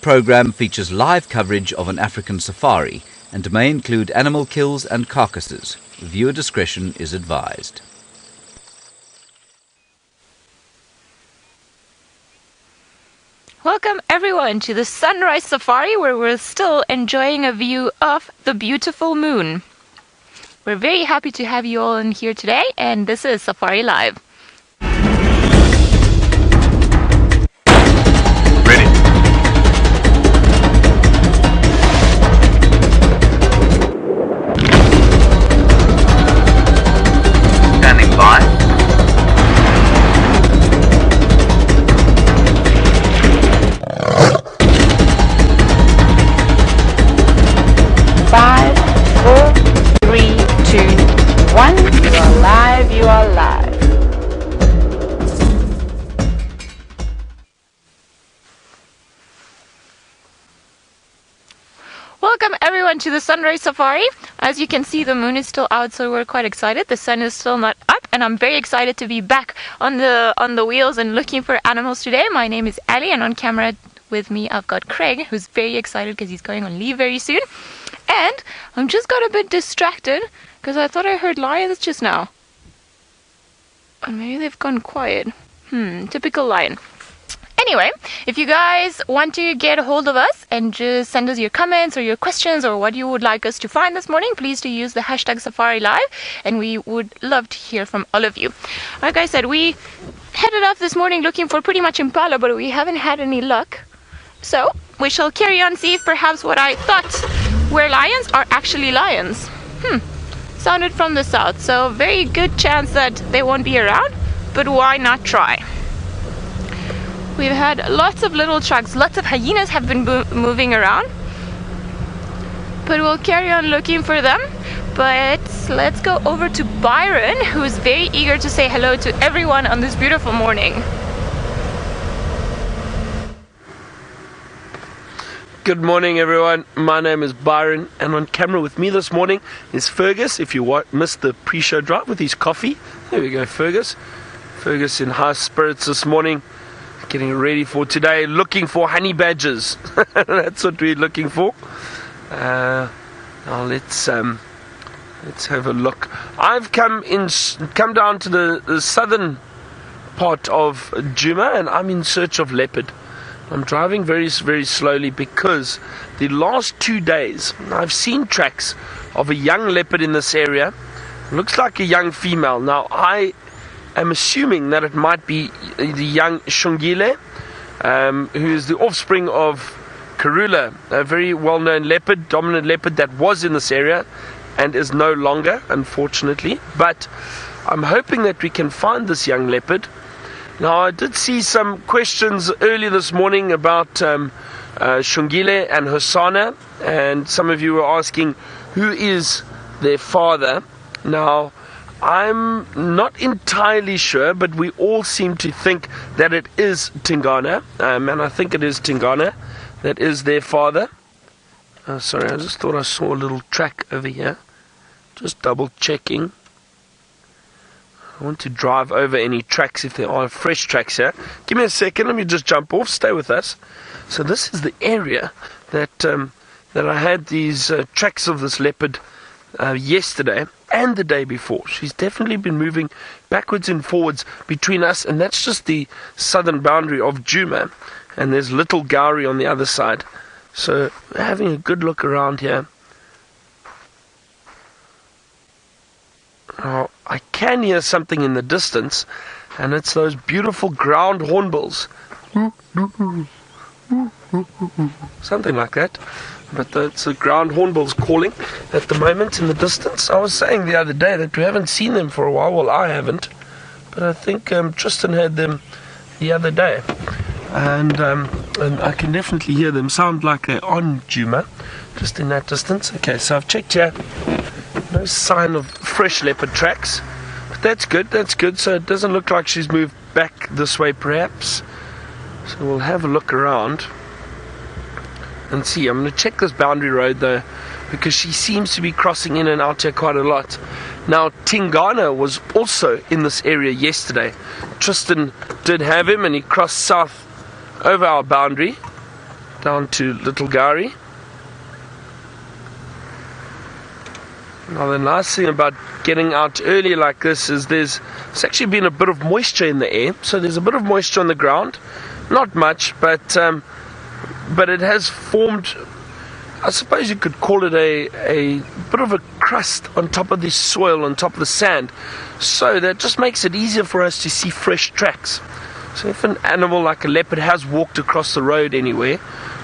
program features live coverage of an African safari and may include animal kills and carcasses. Viewer discretion is advised. Welcome everyone to the sunrise safari, where we're still enjoying a view of the beautiful moon. We're very happy to have you all in here today, and this is Safari Live. Ready. Standing by. You are live. Welcome everyone to the sunrise safari. As you can see, the moon is still out, so we're quite excited. The sun is still not up, and I'm very excited to be back on the wheels and looking for animals today. My name is Ali, and on camera with me I've got Craig, who's very excited because he's going on leave very soon. And I'm just got a bit distracted because I thought I heard lions just now. And maybe they've gone quiet. Typical lion. Anyway, if you guys want to get a hold of us and just send us your comments or your questions or what you would like us to find this morning, please do use the hashtag Safari Live, and we would love to hear from all of you. Like I said, we headed off this morning looking for pretty much impala, but we haven't had any luck. So we shall carry on, see if perhaps what I thought were lions are actually lions. Sounded from the south, so very good chance that they won't be around, but why not try? We've had lots of little trucks, lots of hyenas have been moving around, but we'll carry on looking for them. But let's go over to Byron, who's very eager to say hello to everyone on this beautiful morning. Good morning everyone, my name is Byron, and on camera with me this morning is Fergus. If you missed the pre-show drive with his coffee, there we go, Fergus in high spirits this morning, getting ready for today, looking for honey badgers. That's what we're looking for. Now let's have a look. I've come down to the southern part of Djuma, and I'm in search of leopard. I'm driving very, very slowly because the last 2 days I've seen tracks of a young leopard in this area. Looks like a young female. Now I am assuming that it might be the young Nsele, who is the offspring of Kruger, a very well-known leopard, dominant leopard that was in this area and is no longer, unfortunately. But I'm hoping that we can find this young leopard. Now, I did see some questions earlier this morning about Nsele and Hosanna, and some of you were asking who is their father. Now, I'm not entirely sure, but we all seem to think that it is Tingana, and I think it is Tingana that is their father. Sorry, I just thought I saw a little track over here. Just double checking. I want to drive over any tracks if there are fresh tracks here. Give me a second, let me just jump off, stay with us. So this is the area that I had these tracks of this leopard yesterday and the day before. She's definitely been moving backwards and forwards between us, and that's just the southern boundary of Djuma, and there's Little Gowrie on the other side. So we're having a good look around here. Now, I can hear something in the distance, and it's those beautiful ground hornbills. Something like that. But it's the ground hornbills calling at the moment in the distance. I was saying the other day that we haven't seen them for a while. Well, I haven't. But I think Tristan had them the other day. And I can definitely hear them sound like they're on Djuma, just in that distance. Okay, so I've checked here. No sign of fresh leopard tracks, but that's good. So it doesn't look like she's moved back this way perhaps. So we'll have a look around and see. I'm going to check this boundary road though, because she seems to be crossing in and out here quite a lot. Now, Tingana was also in this area yesterday. Tristan did have him, and he crossed south over our boundary. down to Little Gowrie. Now the nice thing about getting out early like this is there's actually been a bit of moisture in the air, so there's a bit of moisture on the ground, not much, but it has formed, I suppose you could call it a bit of a crust on top of this soil, on top of the sand, so that just makes it easier for us to see fresh tracks. So if an animal like a leopard has walked across the road anywhere,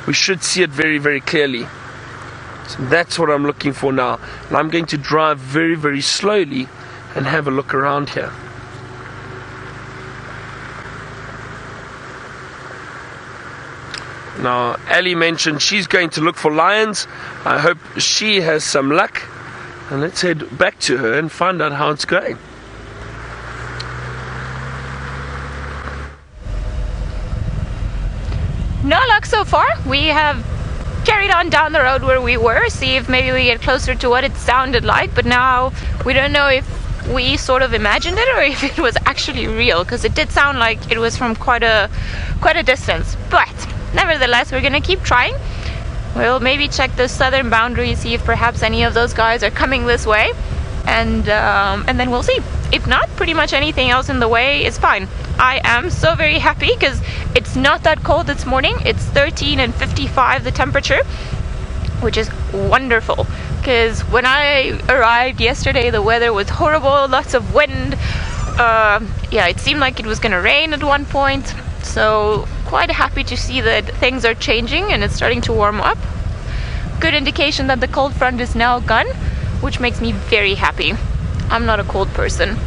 we should see it very, very clearly. So that's what I'm looking for now. And I'm going to drive very, very slowly and have a look around here. Now, Ali mentioned she's going to look for lions. I hope she has some luck. And let's head back to her and find out how it's going. No luck so far. We have carried on down the road where we were, see if maybe we get closer to what it sounded like, but now we don't know if we sort of imagined it or if it was actually real, because it did sound like it was from quite a distance. But nevertheless, we're gonna keep trying. We'll maybe check the southern boundary, see if perhaps any of those guys are coming this way, and then we'll see. If not, pretty much anything else in the way is fine. I am so very happy because it's not that cold this morning. It's 13 and 55 the temperature, which is wonderful, because when I arrived yesterday the weather was horrible, lots of wind. Yeah, it seemed like it was gonna rain at one point, so quite happy to see that things are changing and it's starting to warm up. Good indication that the cold front is now gone, which makes me very happy. I'm not a cold person.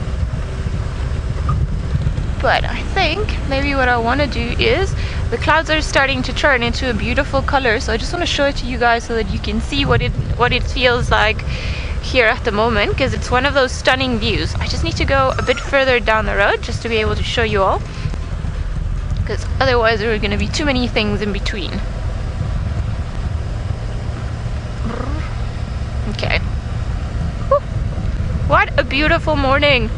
But I think maybe what I want to do is, the clouds are starting to turn into a beautiful color, so I just want to show it to you guys so that you can see what it feels like here at the moment, because it's one of those stunning views. I just need to go a bit further down the road just to be able to show you all, because otherwise there are going to be too many things in between. Okay. Whew. What a beautiful morning.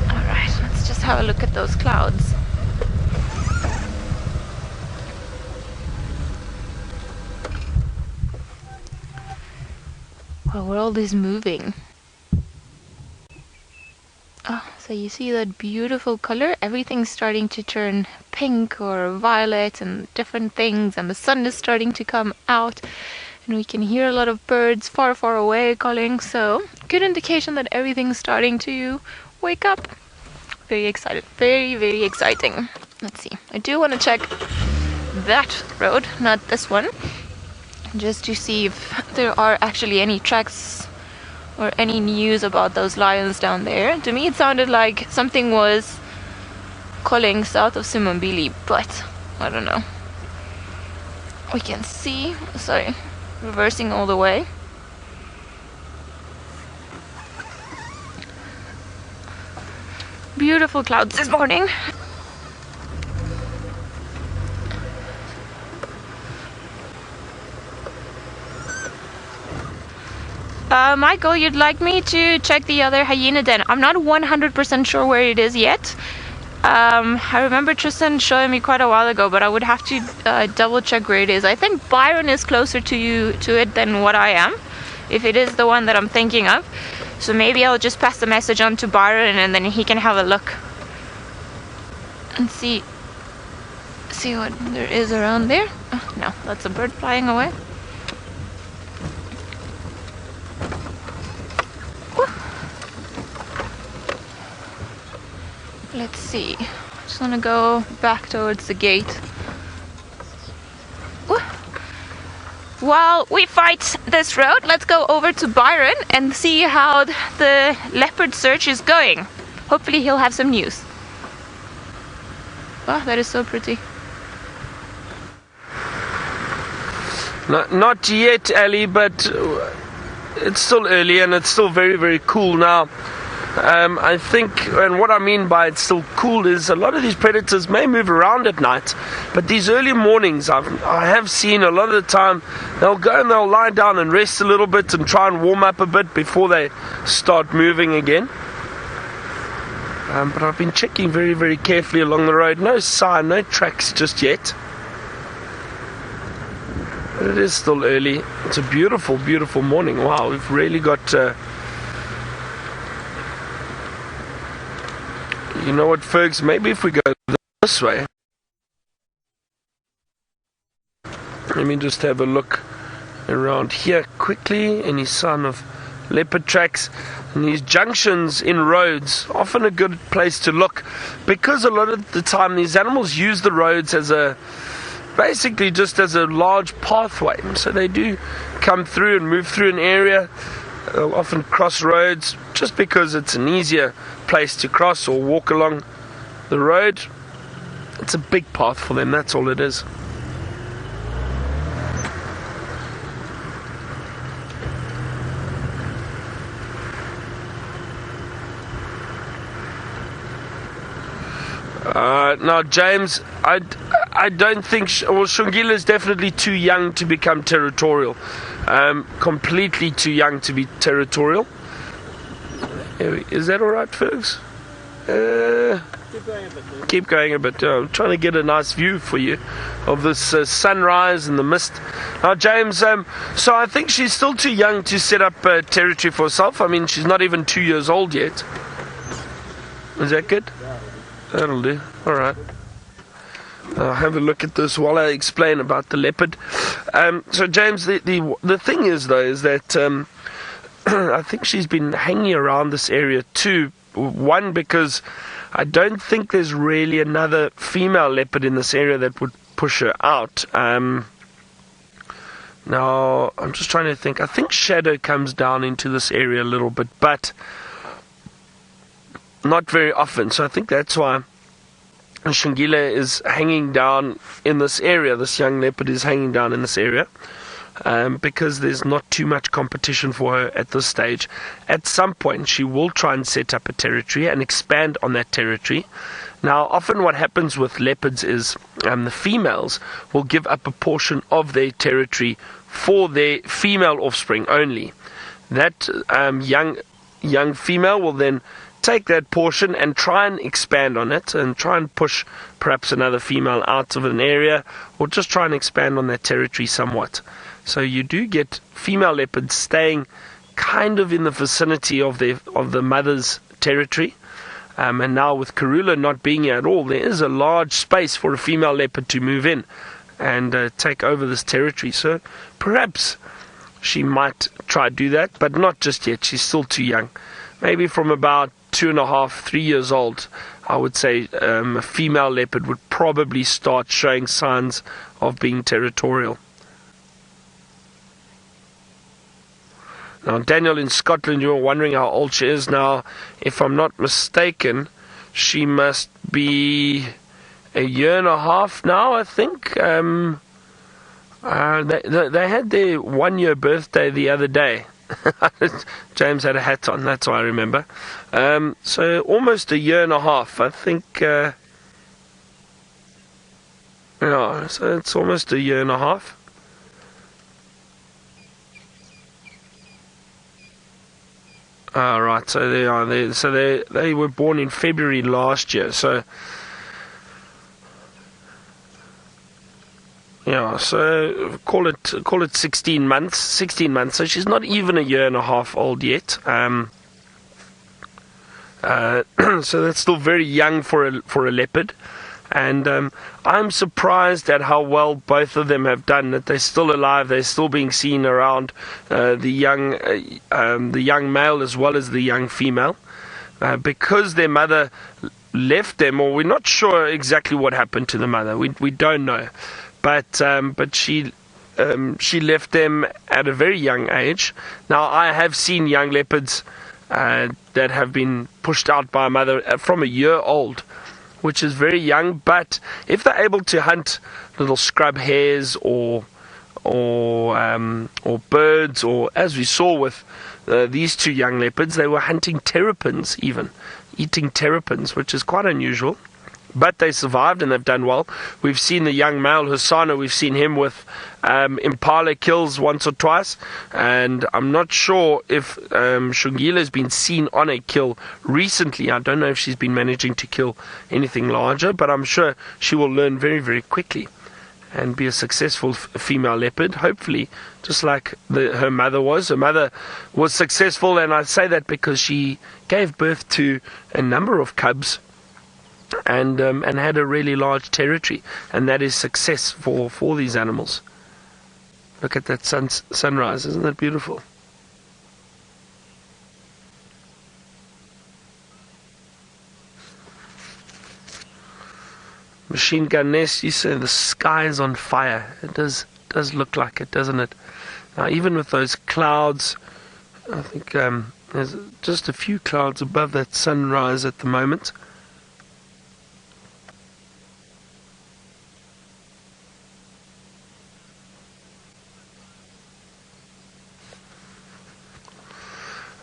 Alright, let's just have a look at those clouds. Well, world is moving. Oh, so you see that beautiful color? Everything's starting to turn pink or violet and different things, and the sun is starting to come out, and we can hear a lot of birds far, far away calling, so good indication that everything's starting to wake up. Very excited. Very, very exciting. Let's see. I do want to check that road, not this one, just to see if there are actually any tracks or any news about those lions down there. To me it sounded like something was calling south of Simbambili, but I don't know. We can see, sorry, reversing all the way. Beautiful clouds this morning. Michael, you'd like me to check the other hyena den. I'm not 100% sure where it is yet. I remember Tristan showing me quite a while ago, but I would have to double check where it is. I think Byron is closer to it than what I am, if it is the one that I'm thinking of. So maybe I'll just pass the message on to Byron and then he can have a look and see what there is around there. Oh, no, that's a bird flying away. Let's see. Just want to go back towards the gate. While we fight this road, let's go over to Byron and see how the leopard search is going. Hopefully he'll have some news. Wow, that is so pretty. Not yet, Ali, but it's still early and it's still very, very cool now. I think, and what I mean by it's still cool is a lot of these predators may move around at night, but these early mornings I have seen a lot of the time they'll go and they'll lie down and rest a little bit and try and warm up a bit before they start moving again. But I've been checking very, very carefully along the road. No sign, no tracks just yet. But it is still early. It's a beautiful, beautiful morning. Wow, we've really got... you know what, Fergs? Maybe if we go this way. Let me just have a look around here quickly. Any sign of leopard tracks? And these junctions in roads, often a good place to look, because a lot of the time these animals use the roads as basically just as a large pathway. So they do come through and move through an area. They'll often cross roads just because it's an easier place to cross or walk along the road. It's a big path for them, that's all it is. Now, James, I don't think... Shungila is definitely too young to become territorial. Completely too young to be territorial. Is that alright, Fergs? Keep going a bit. I'm trying to get a nice view for you of this sunrise and the mist. Now, James, so I think she's still too young to set up territory for herself. I mean, she's not even 2 years old yet. Is that good? That'll do. Alright. I'll have a look at this while I explain about the leopard. So, James, the thing is, though, is that I think she's been hanging around this area too. One, because I don't think there's really another female leopard in this area that would push her out. Now, I'm just trying to think. I think Shadow comes down into this area a little bit, but not very often. So I think that's why Shungila is hanging down in this area. This young leopard is hanging down in this area because there's not too much competition for her at this stage. At some point, she will try and set up a territory and expand on that territory. Now, often what happens with leopards is the females will give up a portion of their territory for their female offspring only. That young female will then take that portion and try and expand on it and try and push perhaps another female out of an area, or just try and expand on that territory somewhat. So you do get female leopards staying kind of in the vicinity of the mother's territory. And now with Karula not being here at all, there is a large space for a female leopard to move in and take over this territory. So perhaps she might try to do that, but not just yet. She's still too young. Maybe from about 2.5, 3 years old, I would say a female leopard would probably start showing signs of being territorial. Now, Daniel in Scotland, you were wondering how old she is now. If I'm not mistaken, she must be 1.5 years now, I think. They had their 1 year birthday the other day. James had a hat on, that's why I remember. So almost 1.5 years, I think. Yeah, so it's almost 1.5 years. Right, so they are. So they were born in February last year. So yeah, so call it 16 months. 16 months. So she's not even 1.5 years old yet. So that's still very young for a leopard. And I'm surprised at how well both of them have done. That they're still alive. They're still being seen around the young male as well as the young female, because their mother left them, or we're not sure exactly what happened to the mother. We don't know, but she left them at a very young age. Now, I have seen young leopards that have been pushed out by a mother from 1 year old, which is very young. But if they're able to hunt little scrub hares or birds, or as we saw with these two young leopards, they were hunting terrapins, even eating terrapins, which is quite unusual. But they survived and they've done well. We've seen the young male Husana, we've seen him with impala kills once or twice, and I'm not sure if Shungila has been seen on a kill recently. I don't know if she's been managing to kill anything larger, but I'm sure she will learn very, very quickly. and be a successful female leopard, hopefully, just like her mother was. Her mother was successful, and I say that because she gave birth to a number of cubs and had a really large territory, and that is success for these animals. Look at that sunrise, isn't that beautiful? Machine gun nest, you say the sky is on fire. It does look like it, doesn't it? Now, even with those clouds, I think there's just a few clouds above that sunrise at the moment.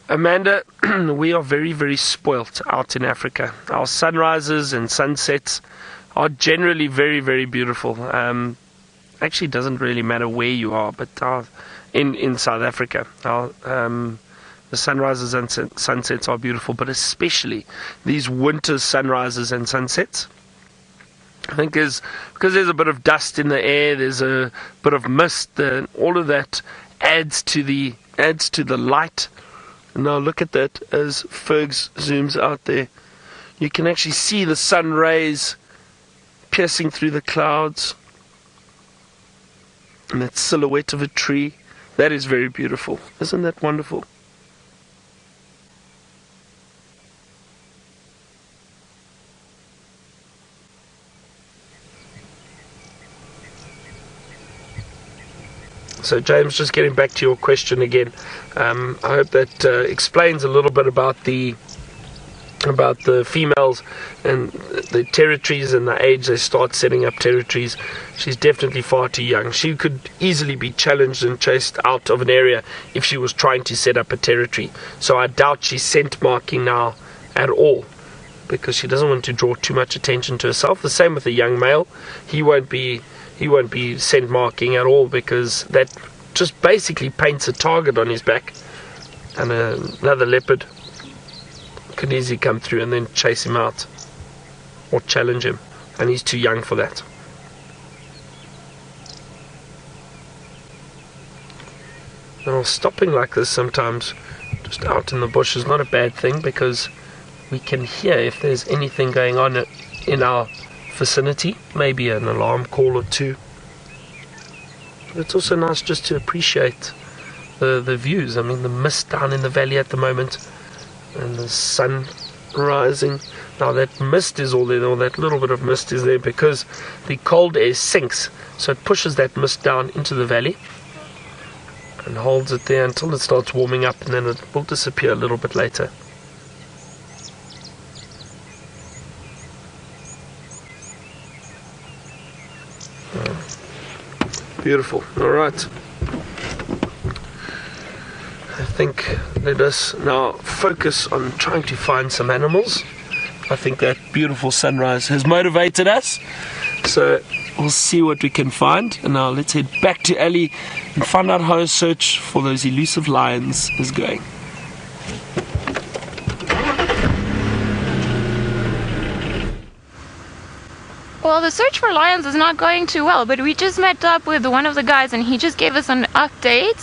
Amanda, we are very, very spoilt out in Africa. Our sunrises and sunsets are generally very, very beautiful. Actually, doesn't really matter where you are, but in South Africa, the sunrises and sunsets are beautiful, but especially these winter sunrises and sunsets. I think because there's a bit of dust in the air, there's a bit of mist, all of that adds to the light. Now look at that as Fergs zooms out there. You can actually see the sun rays piercing through the clouds. And that silhouette of a tree. That is very beautiful. Isn't that wonderful? So James, just getting back to your question again, I hope that explains a little bit about the females and the territories and the age they start setting up territories. She's definitely far too young. She could easily be challenged and chased out of an area if she was trying to set up a territory. So I doubt she's scent marking now at all, because she doesn't want to draw too much attention to herself. The same with the young male. He won't be scent marking at all, because that just basically paints a target on his back, and another leopard could easily come through and then chase him out or challenge him, and he's too young for that. Now, stopping like this sometimes just out in the bush is not a bad thing, because we can hear if there's anything going on in our vicinity, maybe an alarm call or two. But it's also nice just to appreciate the views. I mean, the mist down in the valley at the moment, and the sun rising. Now that mist is all there, or that little bit of mist is there because the cold air sinks, so it pushes that mist down into the valley and holds it there until it starts warming up, and then it will disappear a little bit later. Beautiful. All right. I think let us now focus on trying to find some animals. I think that beautiful sunrise has motivated us, so we'll see what we can find. And now let's head back to Ali and find out how her search for those elusive lions is going. Well, the search for lions is not going too well, but we just met up with one of the guys and he just gave us an update.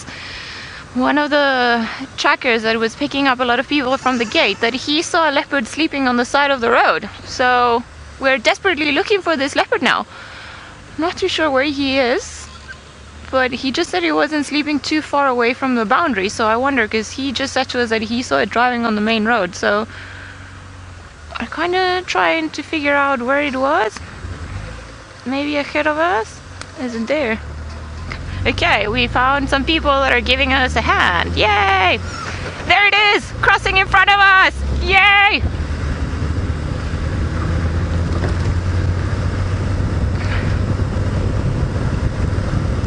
One of the trackers that was picking up a lot of people from the gate, that he saw a leopard sleeping on the side of the road. So we're desperately looking for this leopard now. I'm not too sure where he is, but he just said he wasn't sleeping too far away from the boundary. So I wonder, because he just said to us that he saw it driving on the main road. So I'm kind of trying to figure out where it was. Maybe ahead of us? Is it there? Okay, we found some people that are giving us a hand. Yay! There it is! Crossing in front of us! Yay!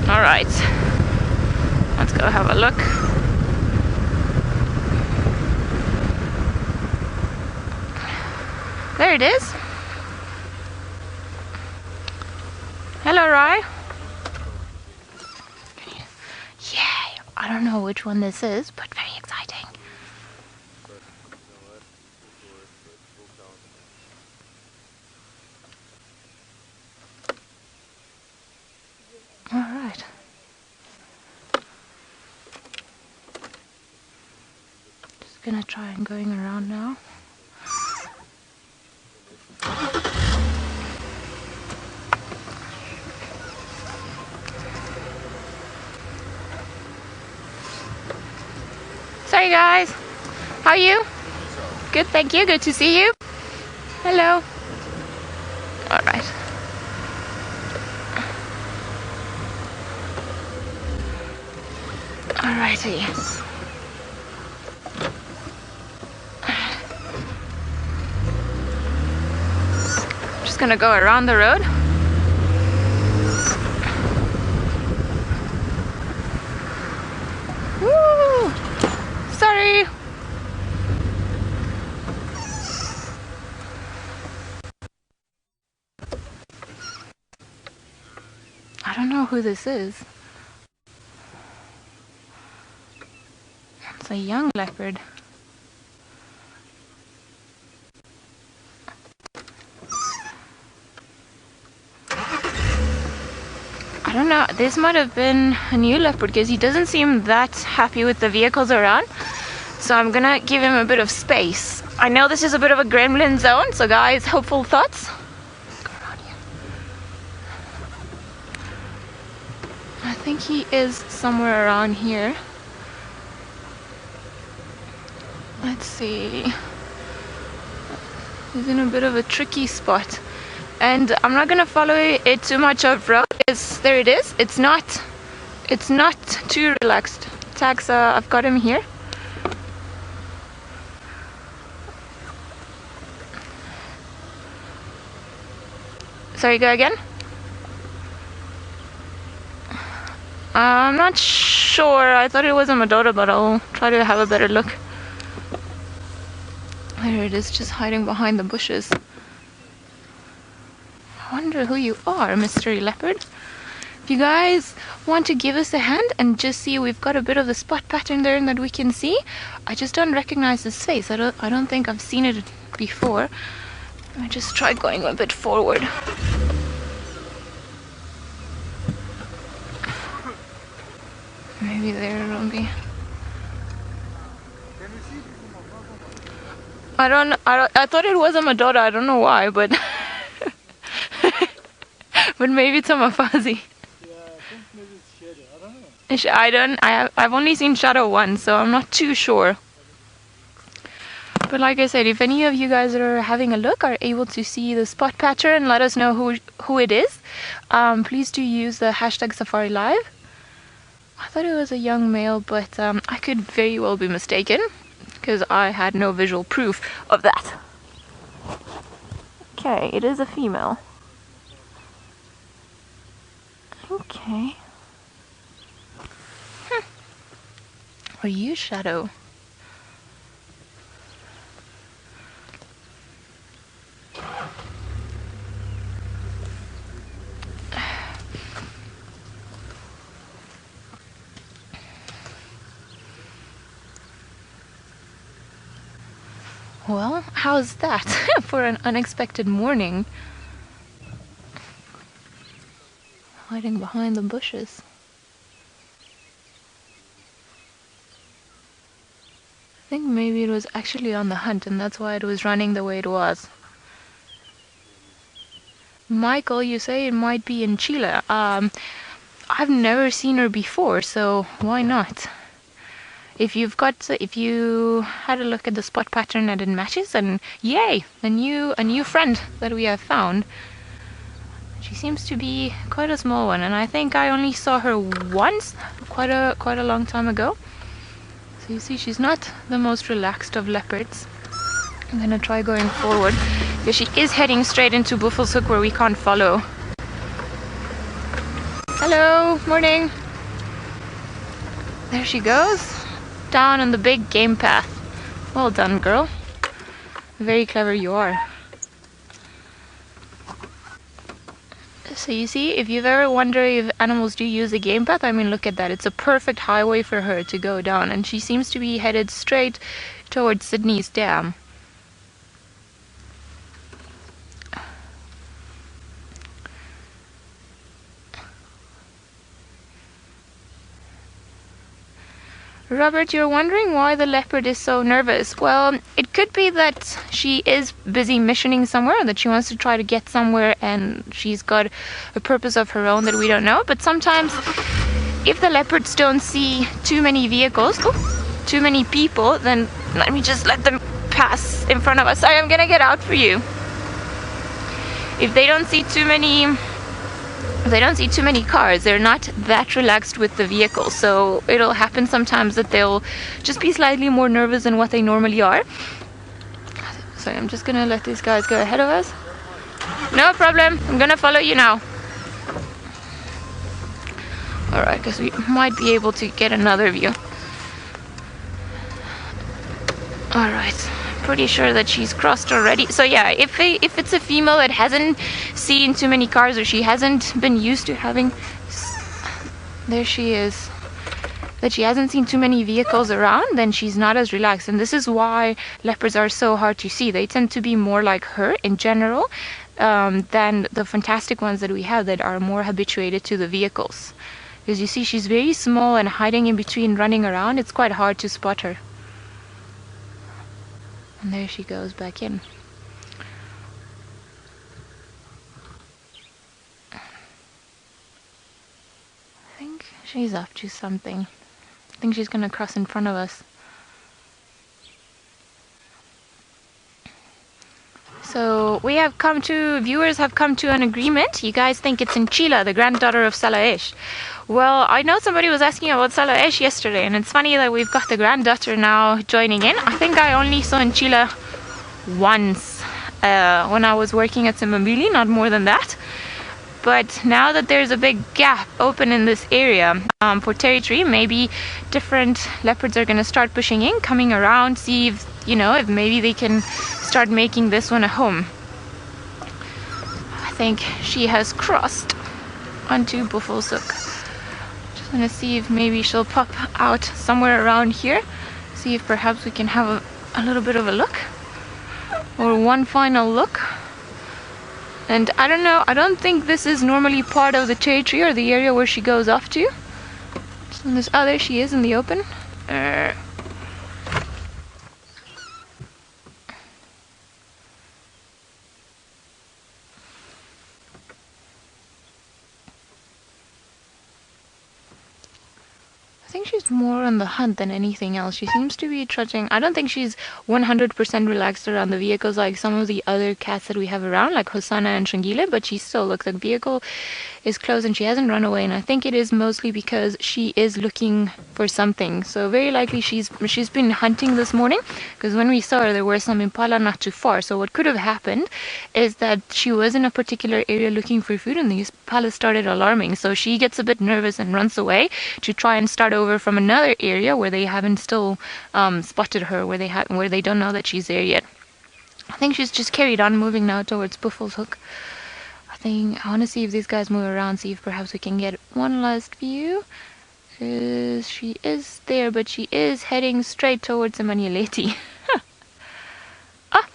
Alright. Let's go have a look. There it is. Hello, Rye. Yay! I don't know which one this is, but very exciting. gonna try and going around now. Sorry guys, how are you? Good, thank you, good to see you. Hello. Alright. Alrighty. Just gonna go around the road. Woo! Sorry. I don't know who this is. It's a young leopard. I don't know, this might have been a new leopard because he doesn't seem that happy with the vehicles around. So I'm gonna give him a bit of space. I know this is a bit of a gremlin zone, so guys, hopeful thoughts. Go around here. I think he is somewhere around here. Let's see. He's in a bit of a tricky spot. And I'm not gonna follow it too much off road. There it is. It's not too relaxed. Tags, I've got him here. Sorry, go again. I'm not sure. I thought it was a Madonna, but I'll try to have a better look. There it is, just hiding behind the bushes. I wonder who you are, Mystery Leopard. If you guys want to give us a hand and just see, we've got a bit of the spot pattern there that we can see. I just don't recognize his face. I don't think I've seen it before. Let me just try going a bit forward. Maybe there it'll be. I thought it was a Madonna. I don't know why, but but maybe it's a Mafazi. Yeah, I think maybe it's Shadow. I don't know. I've only seen Shadow once, so I'm not too sure. But like I said, if any of you guys that are having a look are able to see the spot pattern and let us know who it is, please do use the hashtag Safari Live. I thought it was a young male, but I could very well be mistaken because I had no visual proof of that. Okay, it is a female. Okay. Are you Shadow? Well, how's that for an unexpected morning? Hiding behind the bushes. I think maybe it was actually on the hunt and that's why it was running the way it was. Michael, you say it might be in Nchila. I've never seen her before, so why not? If you had a look at the spot pattern and it matches, and yay, a new friend that we have found. She seems to be quite a small one, and I think I only saw her once, quite a long time ago. So you see, she's not the most relaxed of leopards. I'm gonna try going forward because she is heading straight into Buffelshoek where we can't follow. Hello, morning. There she goes. Down on the big game path. Well done, girl. Very clever you are. So you see, if you've ever wondered if animals do use a game path, I mean, look at that. It's a perfect highway for her to go down, and she seems to be headed straight towards Sydney's dam. Robert, you're wondering why the leopard is so nervous. Well, it could be that she is busy missioning somewhere, that she wants to try to get somewhere and she's got a purpose of her own that we don't know. But sometimes if the leopards don't see too many vehicles, too many people, then let me just let them pass in front of us. Sorry, I'm gonna get out for you. If they don't see too many cars, they're not that relaxed with the vehicle, so it'll happen sometimes that they'll just be slightly more nervous than what they normally are. So I'm just gonna let these guys go ahead of us. No problem, I'm gonna follow you now. Alright, because we might be able to get another view. Alright, pretty sure that she's crossed already. So yeah, if it's a female that hasn't seen too many cars, or she hasn't been used to having, there she is, that she hasn't seen too many vehicles around, then she's not as relaxed. And this is why leopards are so hard to see. They tend to be more like her in general than the fantastic ones that we have that are more habituated to the vehicles. Because you see, she's very small and hiding in between, running around. It's quite hard to spot her. And there she goes back in. I think she's up to something. I think she's gonna cross in front of us. So viewers have come to an agreement. You guys think it's Nchila, the granddaughter of Salaesh. Well, I know somebody was asking about Salaesh yesterday, and it's funny that we've got the granddaughter now joining in. I think I only saw Nchila once when I was working at Simbambili, not more than that. But now that there's a big gap open in this area for territory, maybe different leopards are going to start pushing in, coming around, see if, if maybe they can start making this one a home. I think she has crossed onto Buffelshoek. Just going to see if maybe she'll pop out somewhere around here. See if perhaps we can have a little bit of a look. Or one final look. And I don't know, I don't think this is normally part of the territory or the area where she goes off to. So there she is in the open. I think she's more on the hunt than anything else. She seems to be trudging. I don't think she's 100% relaxed around the vehicles like some of the other cats that we have around, like Hosanna and Shangile, but she still looks like the vehicle is close and she hasn't run away. And I think it is mostly because she is looking for something. So very likely she's been hunting this morning, because when we saw her there were some impala not too far. So what could have happened is that she was in a particular area looking for food and these impala started alarming. So she gets a bit nervous and runs away to try and start over from another area where they haven't still spotted her, where they don't know that she's there yet. I think she's just carried on moving now towards Buffelshoek. I want to see if these guys move around, see if perhaps we can get one last view. Because she is there, but she is heading straight towards Emmanueleti.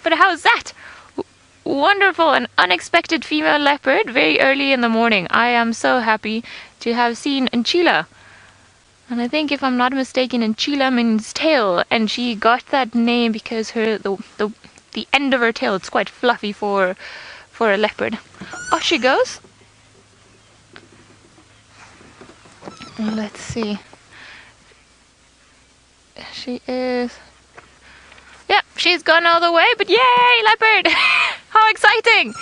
But how's that? Wonderful and unexpected female leopard very early in the morning. I am so happy to have seen Nchila. And I think, if I'm not mistaken, Nchila means tail, and she got that name because the end of her tail, it's quite fluffy for a leopard. Off she goes. Let's see. She is... Yeah, she's gone all the way, but yay, leopard! How exciting!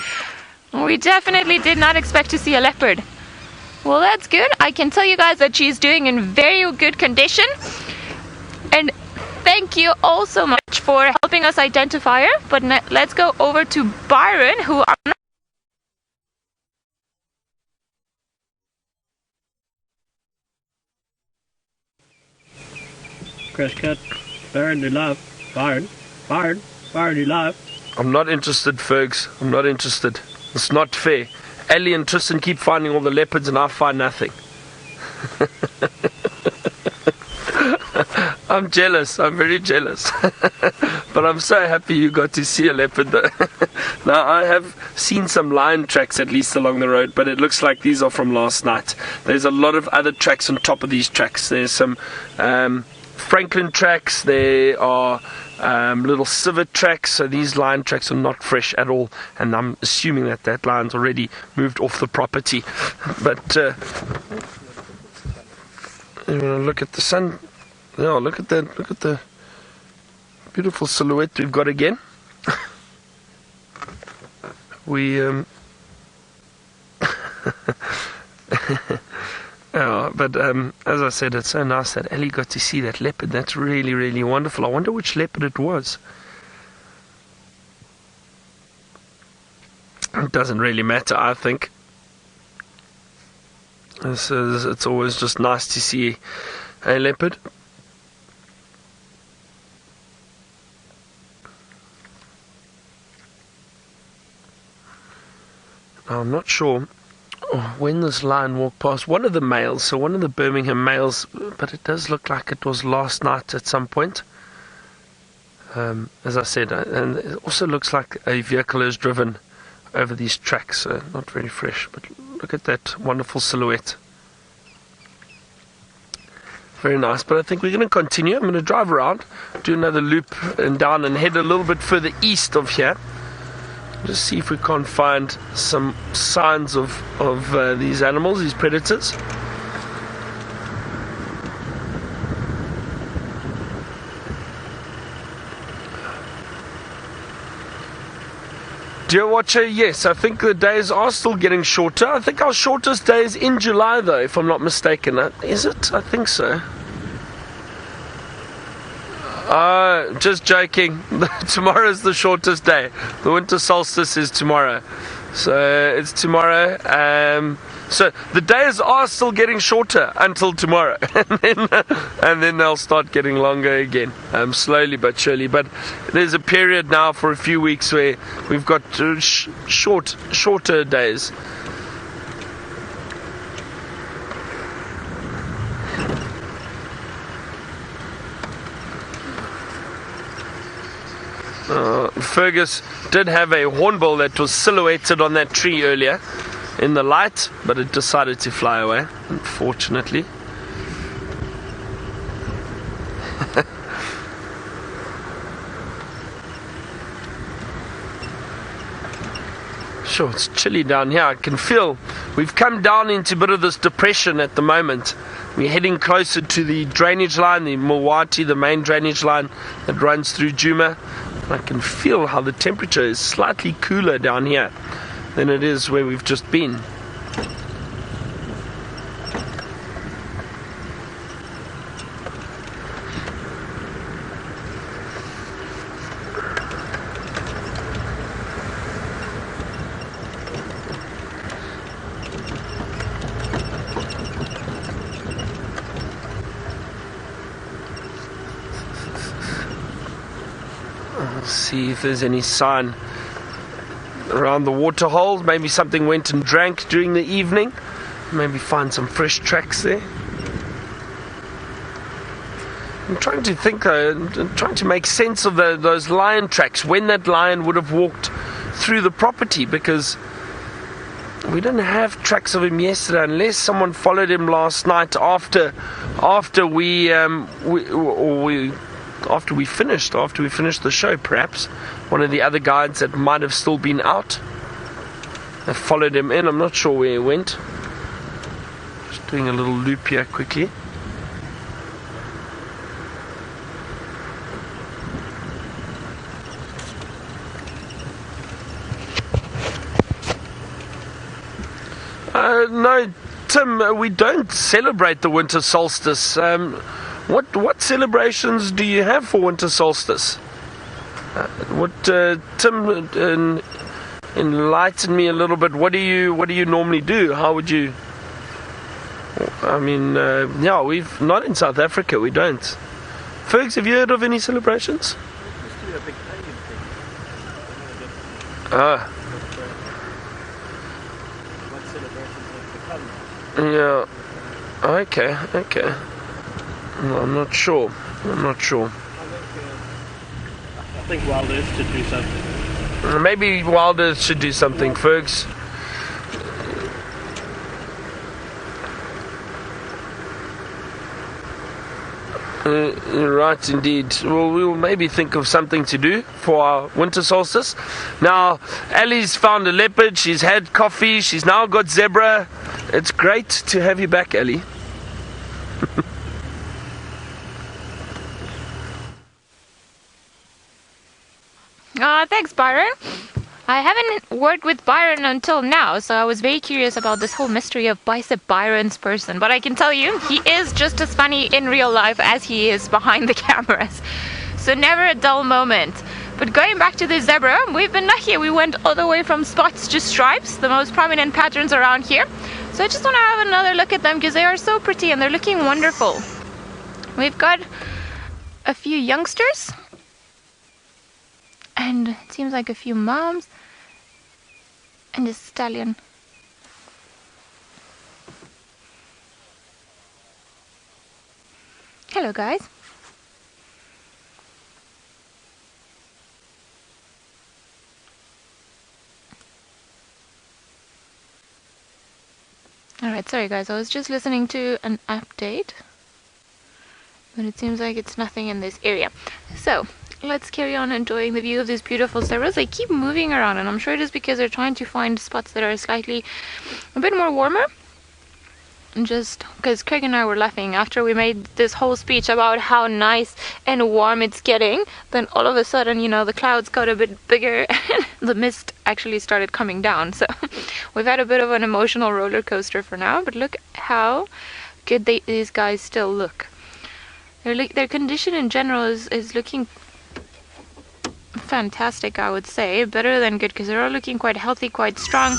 We definitely did not expect to see a leopard. Well, that's good. I can tell you guys that she's doing in very good condition. And thank you all so much for helping us identify her. But let's go over to Byron, who are not... Crash Cat, Byron, you live. Byron, you live. I'm not interested, Fergs. I'm not interested. It's not fair. Ellie and Tristan keep finding all the leopards and I find nothing. I'm jealous. I'm very jealous. But I'm so happy you got to see a leopard though. Now, I have seen some lion tracks at least along the road, but it looks like these are from last night. There's a lot of other tracks on top of these tracks. There's some Franklin tracks, there are little civet tracks, so these lion tracks are not fresh at all, and I'm assuming that lion's already moved off the property. But you want to look at the sun? Yeah, look at the beautiful silhouette we've got again. We yeah, but as I said, it's so nice that Ellie got to see that leopard. That's really, really wonderful. I wonder which leopard it was. It doesn't really matter, I think. It's always just nice to see a leopard. I'm not sure when this lion walked past one of the males, so one of the Birmingham males, but it does look like it was last night at some point. As I said, and it also looks like a vehicle is driven over these tracks, so not very fresh, but look at that wonderful silhouette. Very nice, but I think we're going to continue. I'm going to drive around, do another loop and down and head a little bit further east of here. Just see if we can't find some signs of these animals, these predators. Dear watcher, yes, I think the days are still getting shorter. I think our shortest day is in July, though, if I'm not mistaken. Is it? I think so. Just joking. Tomorrow's the shortest day. The winter solstice is tomorrow. So it's tomorrow. So the days are still getting shorter until tomorrow. and then they'll start getting longer again. Slowly but surely. But there's a period now for a few weeks where we've got shorter days. Fergus did have a hornbill that was silhouetted on that tree earlier in the light, but it decided to fly away, unfortunately. Sure, it's chilly down here. I can feel we've come down into a bit of this depression at the moment. We're heading closer to the drainage line, the Milwaukee, the main drainage line that runs through Djuma. I can feel how the temperature is slightly cooler down here than it is where we've just been. See if there's any sign around the water hole. Maybe something went and drank during the evening. Maybe find some fresh tracks there. I'm trying to think, I'm trying to make sense of those lion tracks, when that lion would have walked through the property, because we didn't have tracks of him yesterday unless someone followed him last night after we finished the show. Perhaps one of the other guides that might have still been out, they followed him in. I'm not sure where he went. Just doing a little loop here quickly. No, Tim, we don't celebrate the winter solstice. What celebrations do you have for winter solstice? Tim, enlighten me a little bit. What do you normally do? How would you? I mean, we've not in South Africa. We don't. Fergs, have you heard of any celebrations? Yeah. Okay. No, I'm not sure. I think Wild Earth should do something. Maybe Wild Earth should do something, Fergs. Right, indeed. Well, we'll maybe think of something to do for our winter solstice. Now, Ali's found a leopard. She's had coffee. She's now got zebra. It's great to have you back, Ali. Thanks, Byron. I haven't worked with Byron until now, so I was very curious about this whole mystery of Bicep Byron's person. But I can tell you, he is just as funny in real life as he is behind the cameras. So never a dull moment. But going back to the zebra, we've been lucky. We went all the way from spots to stripes, the most prominent patterns around here. So I just want to have another look at them because they are so pretty and they're looking wonderful. We've got a few youngsters. And it seems like a few moms. And a stallion. Hello, guys. Alright, sorry guys, I was just listening to an update. But it seems like it's nothing in this area. So, let's carry on enjoying the view of these beautiful zebras. They keep moving around, and I'm sure it is because they're trying to find spots that are slightly a bit more warmer. And just because Craig and I were laughing after we made this whole speech about how nice and warm it's getting, then all of a sudden, you know, the clouds got a bit bigger and the mist actually started coming down. So we've had a bit of an emotional roller coaster for now, but look how good these guys still look. Their condition in general is looking fantastic, I would say. Better than good, because they're all looking quite healthy, quite strong.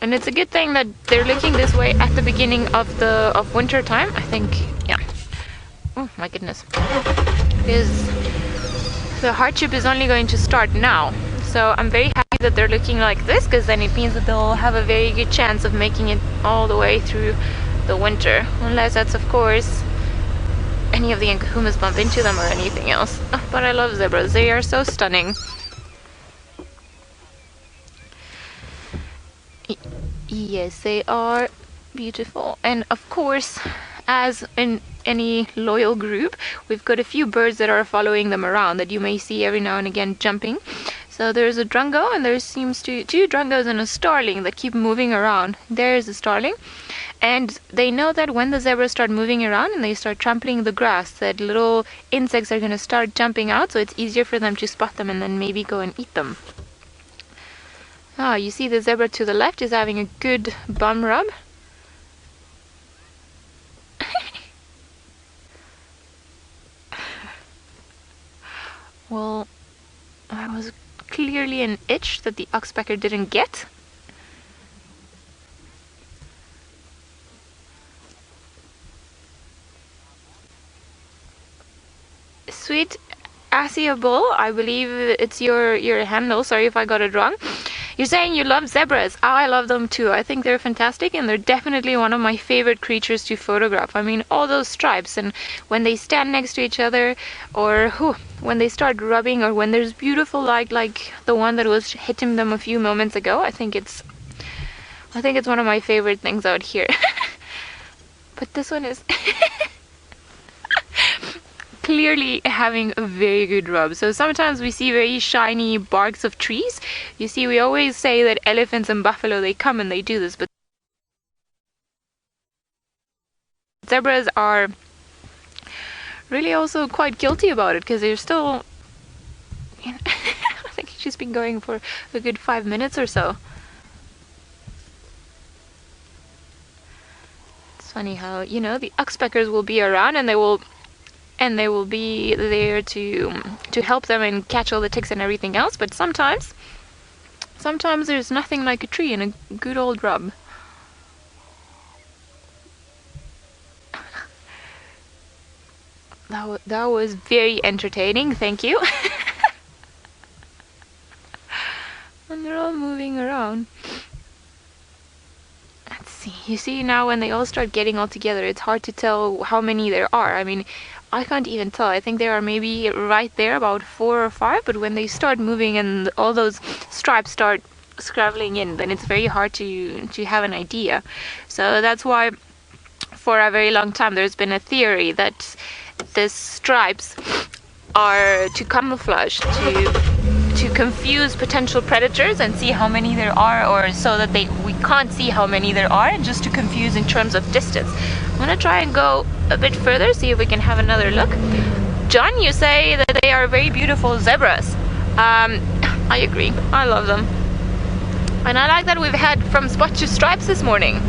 And it's a good thing that they're looking this way at the beginning of winter time, I think. Yeah. Oh my goodness. Because the hardship is only going to start now. So I'm very happy that they're looking like this, because then it means that they'll have a very good chance of making it all the way through the winter. Unless that's, of course, any of the Nkuhumas bump into them or anything else. Oh, but I love zebras. They are so stunning. Yes, they are beautiful. And of course, as in any loyal group, we've got a few birds that are following them around that you may see every now and again jumping. So there's a drongo, and there seems to two drongos and a starling that keep moving around. There's a starling. And they know that when the zebras start moving around and they start trampling the grass, that little insects are going to start jumping out, so it's easier for them to spot them and then maybe go and eat them. Ah, you see the zebra to the left is having a good bum rub. Well, that was clearly an itch that the oxpecker didn't get. Sweet Asiable, I believe it's your handle. Sorry if I got it wrong. You're saying you love zebras. Oh, I love them too. I think they're fantastic, and they're definitely one of my favorite creatures to photograph. I mean, all those stripes, and when they stand next to each other, or when they start rubbing, or when there's beautiful light like the one that was hitting them a few moments ago, I think it's one of my favorite things out here. But this one is clearly having a very good rub. So sometimes we see very shiny barks of trees. You see, we always say that elephants and buffalo, they come and they do this, but zebras are really also quite guilty about it, because they're still, you know, I think she's been going for a good 5 minutes or so. It's funny how, you know, the oxpeckers will be around and they will be there to help them and catch all the ticks and everything else, but sometimes there's nothing like a tree and a good old rub. That was very entertaining, thank you. And they're all moving around. Let's see, you see now when they all start getting all together, it's hard to tell how many there are. I mean, I can't even tell. I think there are maybe right there about 4 or 5, but when they start moving and all those stripes start scrabbling in, then it's very hard to have an idea. So that's why for a very long time there's been a theory that the stripes are to camouflage, to confuse potential predators and see how many there are, or so that we can't see how many there are, just to confuse in terms of distance. I'm gonna try and go a bit further, see if we can have another look. John, you say that they are very beautiful zebras. I agree, I love them. And I like that we've had from spot to stripes this morning.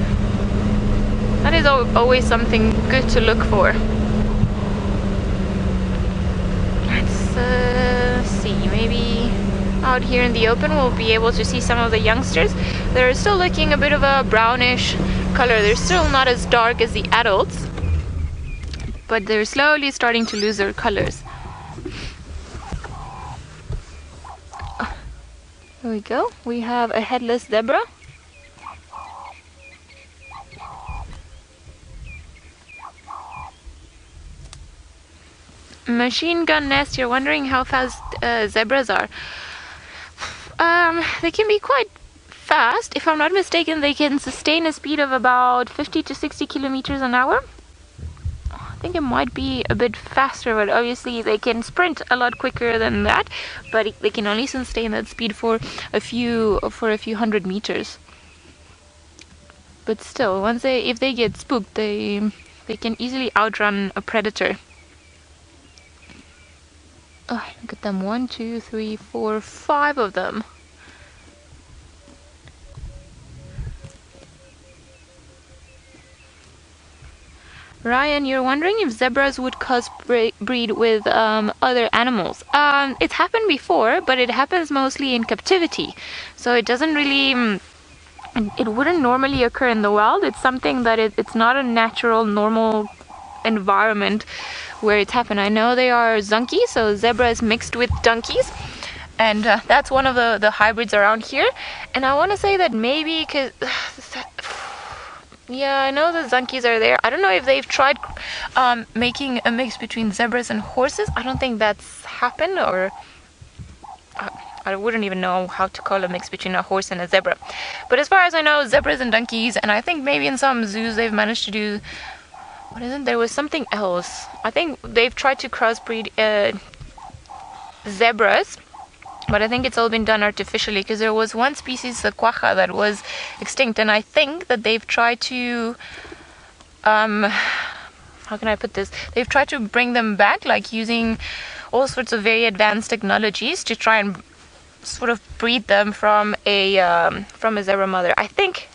That is always something good to look for. Let's see, maybe out here in the open we'll be able to see some of the youngsters. They're still looking a bit of a brownish color. They're still not as dark as the adults, but they're slowly starting to lose their colors. Here we go. We have a headless zebra. Machine Gun Nest, you're wondering how fast zebras are. They can be quite fast. If I'm not mistaken, they can sustain a speed of about 50 to 60 kilometers an hour. I think it might be a bit faster, but obviously they can sprint a lot quicker than that, but they can only sustain that speed for a few hundred meters. But still, if they get spooked, they can easily outrun a predator. Oh, look at them. 1, 2, 3, 4, 5 of them. Ryan, you're wondering if zebras would crossbreed with other animals. It's happened before, but it happens mostly in captivity. So it doesn't really... it wouldn't normally occur in the wild. It's something that it's not a natural, normal environment where it's happened. I know they are zonkies, so zebras mixed with donkeys, and that's one of the hybrids around here. And I want to say that maybe because yeah, I know the zonkies are there. I don't know if they've tried making a mix between zebras and horses. I don't think that's happened, or I wouldn't even know how to call a mix between a horse and a zebra. But as far as I know, zebras and donkeys, and I think maybe in some zoos they've managed to do... What isn't there? Was something else. I think they've tried to crossbreed zebras, but I think it's all been done artificially, because there was one species, the quagga, that was extinct, and I think that they've tried to how can I put this? They've tried to bring them back, like using all sorts of very advanced technologies to try and sort of breed them from a zebra mother. I think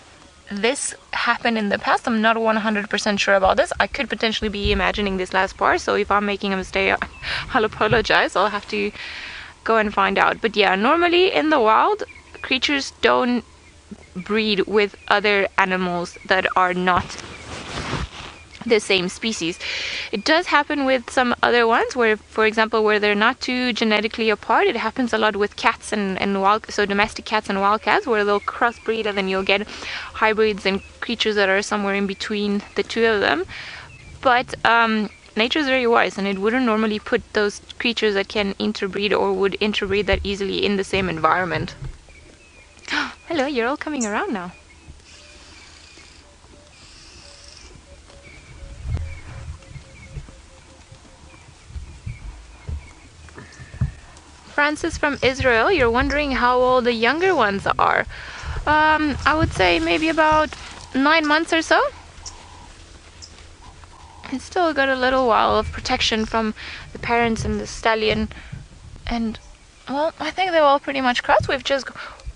this happened in the past. I'm not 100% sure about this. I could potentially be imagining this last part, so if I'm making a mistake, I'll apologize. I'll have to go and find out. But yeah, normally in the wild, creatures don't breed with other animals that are not the same species. It does happen with some other ones where, for example, where they're not too genetically apart. It happens a lot with cats and so domestic cats and wild cats, where they'll crossbreed and then you'll get hybrids and creatures that are somewhere in between the two of them. But nature's very wise, and it wouldn't normally put those creatures that can interbreed or would interbreed that easily in the same environment. Hello, you're all coming around now. Francis from Israel, you're wondering how old the younger ones are. I would say maybe about 9 months or so. It's still got a little while of protection from the parents and the stallion. And, well, I think they're all pretty much crossed. We've just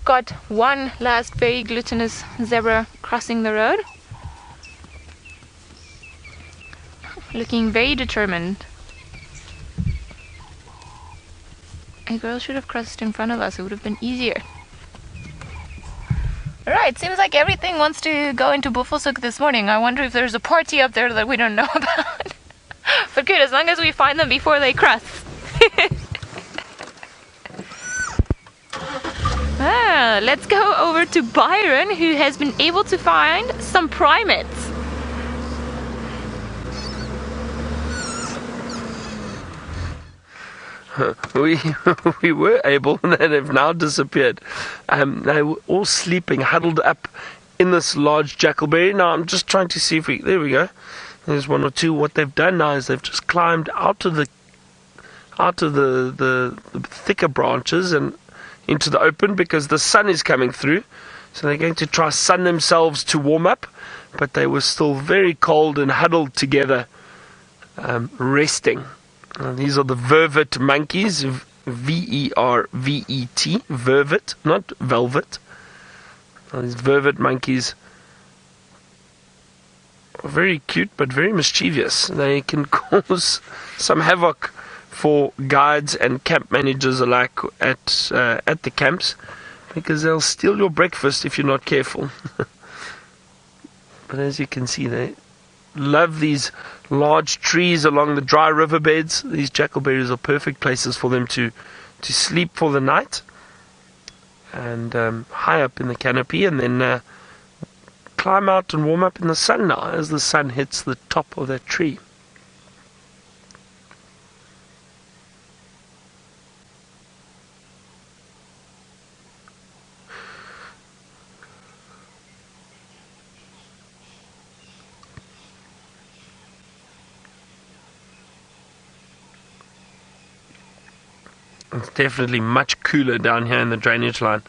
got one last very glutinous zebra crossing the road. Looking very determined. A girl should have crossed in front of us. It would have been easier. Alright, seems like everything wants to go into Buffelshoek this morning. I wonder if there's a party up there that we don't know about. But good, as long as we find them before they cross. Let's go over to Byron, who has been able to find some primates. We were able, and they've now disappeared. They were all sleeping, huddled up in this large jackalberry. Now I'm just trying to see if there we go. There's one or two. What they've done now is they've just climbed out of the thicker branches and into the open because the sun is coming through. So they're going to try sun themselves to warm up, but they were still very cold and huddled together, resting. These are the vervet monkeys, V-E-R-V-E-T, vervet, not velvet. These vervet monkeys are very cute but very mischievous. They can cause some havoc for guides and camp managers alike at the camps, because they'll steal your breakfast if you're not careful. But as you can see, they love these large trees along the dry riverbeds. These jackalberries are perfect places for them to sleep for the night, and high up in the canopy, and then climb out and warm up in the sun now as the sun hits the top of that tree. It's definitely much cooler down here in the drainage line.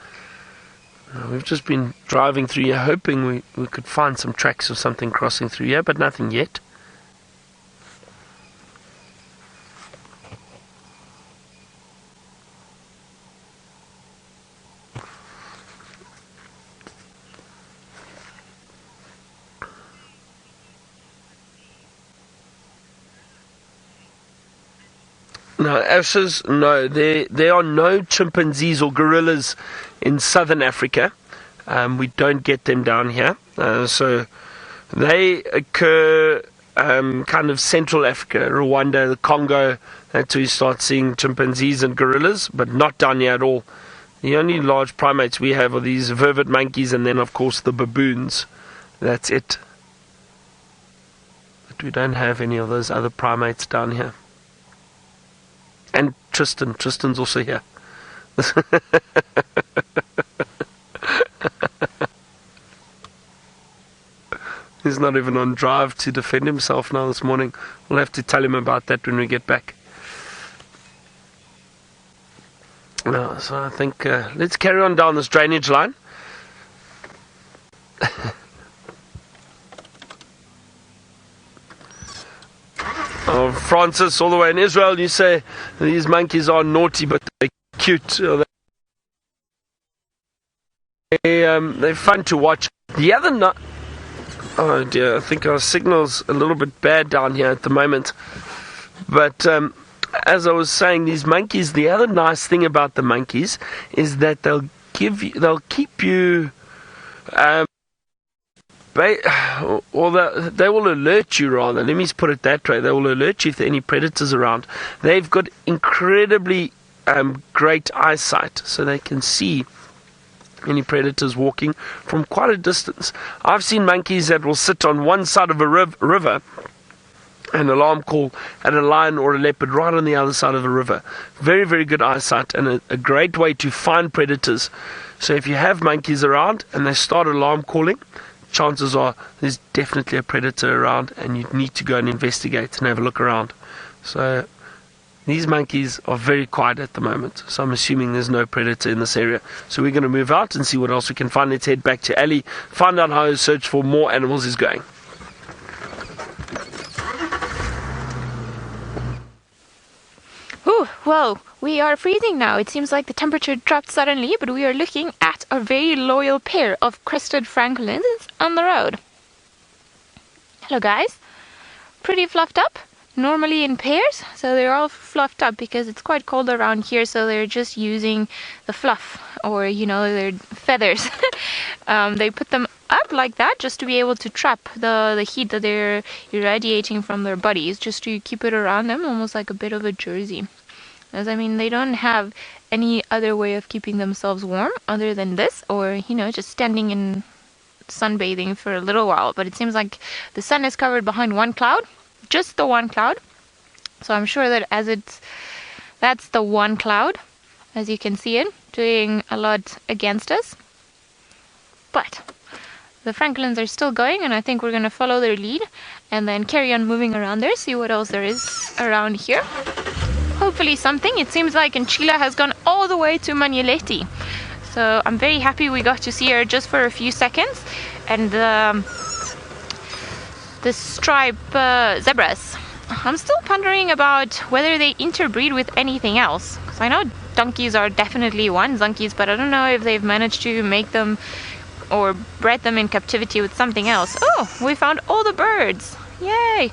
We've just been driving through here hoping we could find some tracks or something crossing through here, but nothing yet. No, Ashes, no. There are no chimpanzees or gorillas in southern Africa. We don't get them down here. So they occur kind of Central Africa, Rwanda, the Congo. That's where you start seeing chimpanzees and gorillas, but not down here at all. The only large primates we have are these vervet monkeys and then, of course, the baboons. That's it. But we don't have any of those other primates down here. And Tristan's also here. He's not even on drive to defend himself now this morning. We'll have to tell him about that when we get back. So I think let's carry on down this drainage line. Oh, Francis, all the way in Israel, you say these monkeys are naughty, but they're cute. They're fun to watch. The other night, oh dear, I think our signal's a little bit bad down here at the moment. But as I was saying, these monkeys, the other nice thing about the monkeys is that they'll keep you. They will alert you, rather. Let me put it that way. They will alert you if there are any predators around. They've got incredibly great eyesight, so they can see any predators walking from quite a distance. I've seen monkeys that will sit on one side of a river and alarm call at a lion or a leopard right on the other side of the river. Very, very good eyesight and a great way to find predators. So if you have monkeys around and they start alarm calling, chances are there's definitely a predator around and you need to go and investigate and have a look around. So these monkeys are very quiet at the moment, so I'm assuming there's no predator in this area. So we're going to move out and see what else we can find. Let's head back to Ali, find out how his search for more animals is going. Ooh, well, we are freezing now. It seems like the temperature dropped suddenly, but we are looking at a very loyal pair of crested francolins on the road. Hello guys. Pretty fluffed up, normally in pairs, so they're all fluffed up because it's quite cold around here, so they're just using the fluff, or their feathers. They put them up like that just to be able to trap the heat that they're irradiating from their bodies, just to keep it around them, almost like a bit of a jersey. As they don't have any other way of keeping themselves warm other than this, or just standing and sunbathing for a little while. But it seems like the sun is covered behind one cloud, just the one cloud. So I'm sure that that's the one cloud, as you can see it, doing a lot against us. But the francolins are still going, and I think we're going to follow their lead and then carry on moving around there, see what else there is around here. Hopefully something. It seems like Nchila has gone all the way to Manyeleti. So I'm very happy we got to see her just for a few seconds. And the striped zebras. I'm still pondering about whether they interbreed with anything else. Because I know donkeys are definitely one, zonkies, but I don't know if they've managed to make them or bred them in captivity with something else. Oh, we found all the birds. Yay!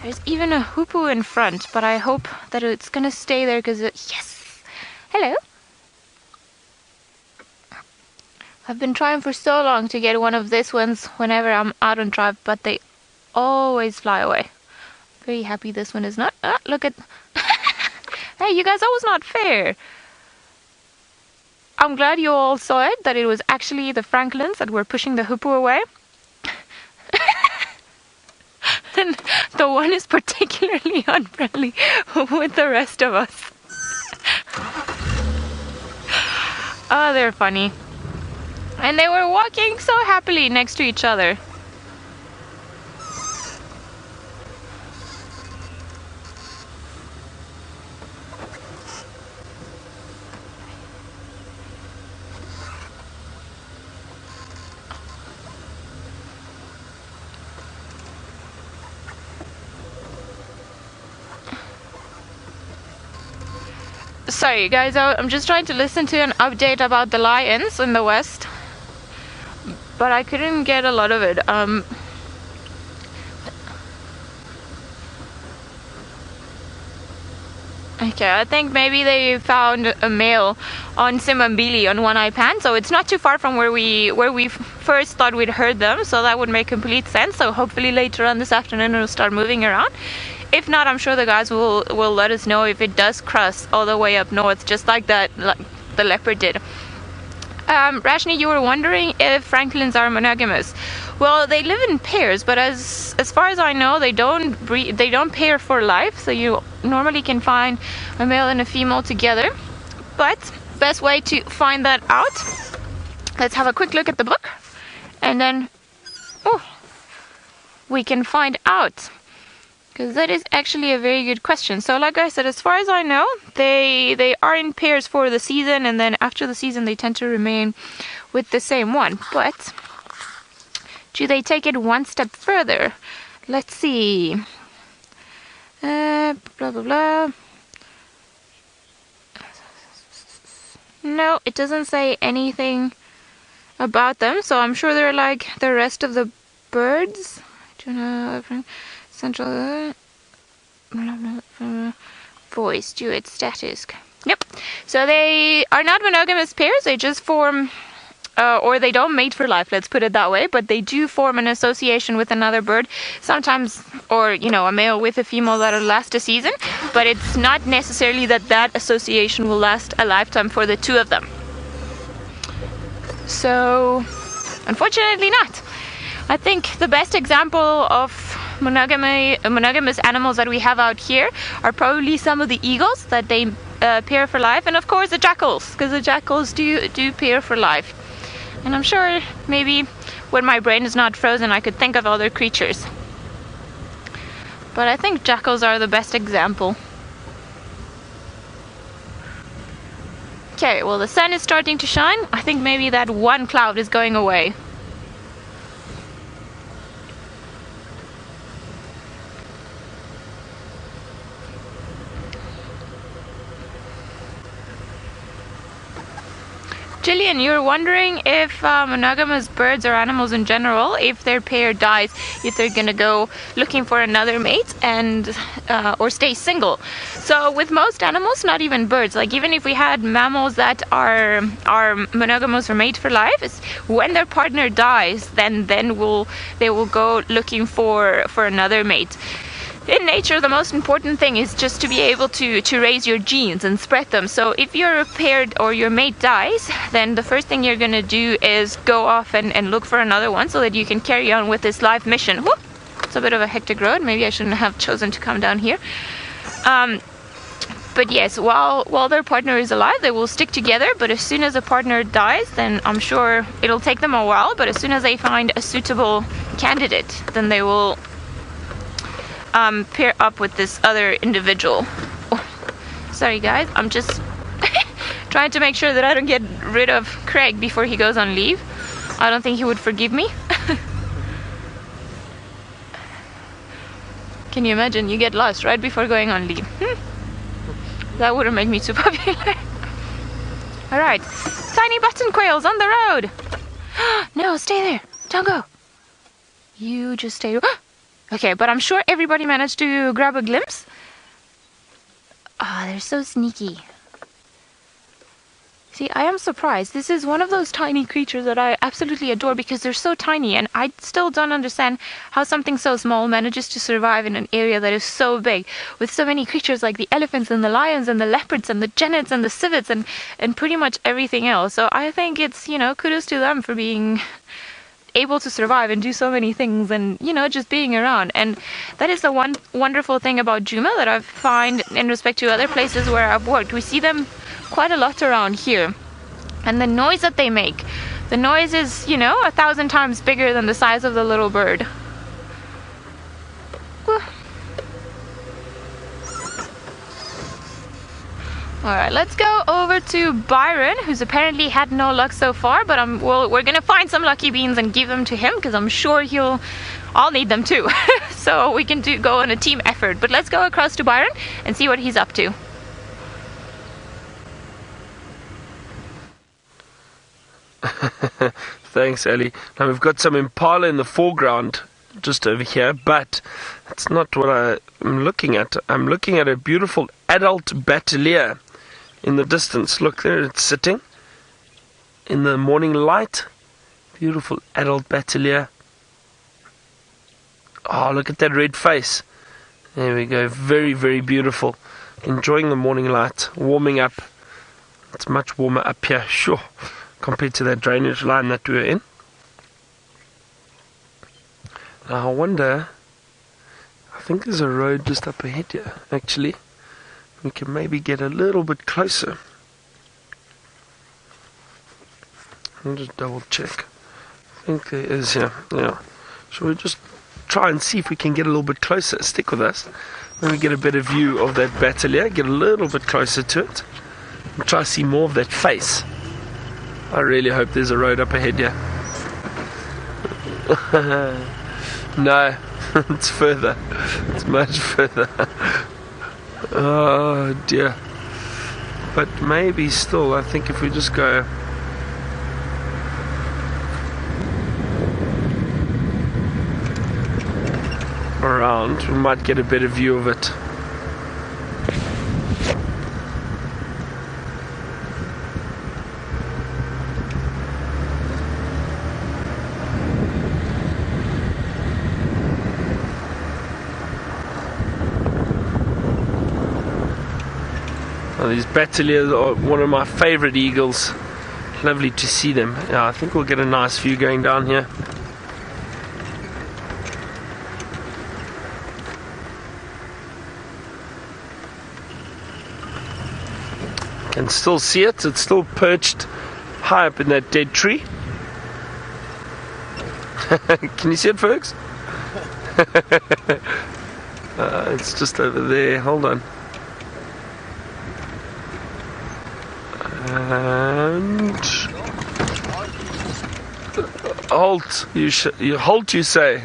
There's even a hoopoe in front, but I hope that it's gonna stay there because yes! Hello! I've been trying for so long to get one of these ones whenever I'm out on drive, but they always fly away. Very happy this one is not. Ah, look at... Hey, you guys, that was not fair. I'm glad you all saw it, that it was actually the Franklins that were pushing the hoopoe away. And the one is particularly unfriendly with the rest of us. Oh, they're funny. And they were walking so happily next to each other. Sorry guys, I'm just trying to listen to an update about the lions in the west, but I couldn't get a lot of it. Okay, I think maybe they found a male on Simambili on One Eye Pan, so it's not too far from where we first thought we'd heard them, so that would make complete sense. So hopefully later on this afternoon it'll start moving around. If not, I'm sure the guys will let us know if it does cross all the way up north, just like that, like the leopard did. Rashni, you were wondering if Franklins are monogamous. Well, they live in pairs, but as far as I know, they don't pair for life. So you normally can find a male and a female together. But best way to find that out, let's have a quick look at the book, and then we can find out. Because that is actually a very good question. So like I said, as far as I know, they are in pairs for the season, and then after the season they tend to remain with the same one. But do they take it one step further? Let's see. Blah blah blah. No, it doesn't say anything about them, so I'm sure they're like the rest of the birds. Central voice, duet, status. Yep. So they are not monogamous pairs. They just form, or they don't mate for life. Let's put it that way. But they do form an association with another bird, sometimes, or a male with a female that'll last a season. But it's not necessarily that association will last a lifetime for the two of them. So, unfortunately, not. I think the best example of monogamous animals that we have out here are probably some of the eagles that they pair for life, and of course the jackals, because the jackals do pair for life. And I'm sure maybe when my brain is not frozen I could think of other creatures, but I think jackals are the best example. Okay, well the sun is starting to shine. I think maybe that one cloud is going away. Jillian, you're wondering if monogamous birds or animals in general, if their pair dies, if they're gonna go looking for another mate and or stay single. So with most animals, not even birds, like even if we had mammals that are monogamous or mate for life, it's when their partner dies, then they will go looking for another mate. In nature, the most important thing is just to be able to raise your genes and spread them. So if you're paired or your mate dies, then the first thing you're going to do is go off and look for another one so that you can carry on with this life mission. Whoop! It's a bit of a hectic road. Maybe I shouldn't have chosen to come down here. But yes, while their partner is alive, they will stick together. But as soon as a partner dies, then I'm sure it'll take them a while. But as soon as they find a suitable candidate, then they will pair up with this other individual. Oh, sorry guys, I'm just trying to make sure that I don't get rid of Craig before he goes on leave. I don't think he would forgive me. Can you imagine? You get lost right before going on leave. That wouldn't make me too popular. Alright, tiny button quails on the road. No, stay there. Don't go. You just stay. Okay, but I'm sure everybody managed to grab a glimpse. Ah, they're so sneaky. See, I am surprised. This is one of those tiny creatures that I absolutely adore because they're so tiny, and I still don't understand how something so small manages to survive in an area that is so big, with so many creatures like the elephants and the lions and the leopards and the genets and the civets and pretty much everything else. So I think it's, kudos to them for being able to survive and do so many things and, just being around. And that is the one wonderful thing about Djuma that I find in respect to other places where I've worked. We see them quite a lot around here, and the noise that they make, the noise is 1,000 times bigger than the size of the little bird. Alright, let's go over to Byron, who's apparently had no luck so far, but we're gonna find some lucky beans and give them to him because I'm sure I'll need them too. So we can go on a team effort. But let's go across to Byron and see what he's up to. Thanks, Ellie. Now we've got some impala in the foreground just over here, but that's not what I'm looking at. I'm looking at a beautiful adult batelier in the distance. Look, there it's sitting in the morning light. Beautiful adult batelier. Oh, look at that red face. There we go. Very, very beautiful. Enjoying the morning light, warming up. It's much warmer up here, sure, compared to that drainage line that we were in. Now I wonder, I think there's a road just up ahead here, actually. We can maybe get a little bit closer. I'll just double check. I think there is here, yeah. Shall we just try and see if we can get a little bit closer? Stick with us. Maybe get a better view of that batelier, get a little bit closer to it. And try to see more of that face. I really hope there's a road up ahead here. No, it's further. It's much further. Oh dear. But maybe still, I think if we just go around, we might get a better view of it. These bateliers are one of my favorite eagles. Lovely to see them. Yeah, I think we'll get a nice view going down here. Can still see it. It's still perched high up in that dead tree. Can you see it, Fergs? It's just over there. Hold on. And halt, you halt, you say.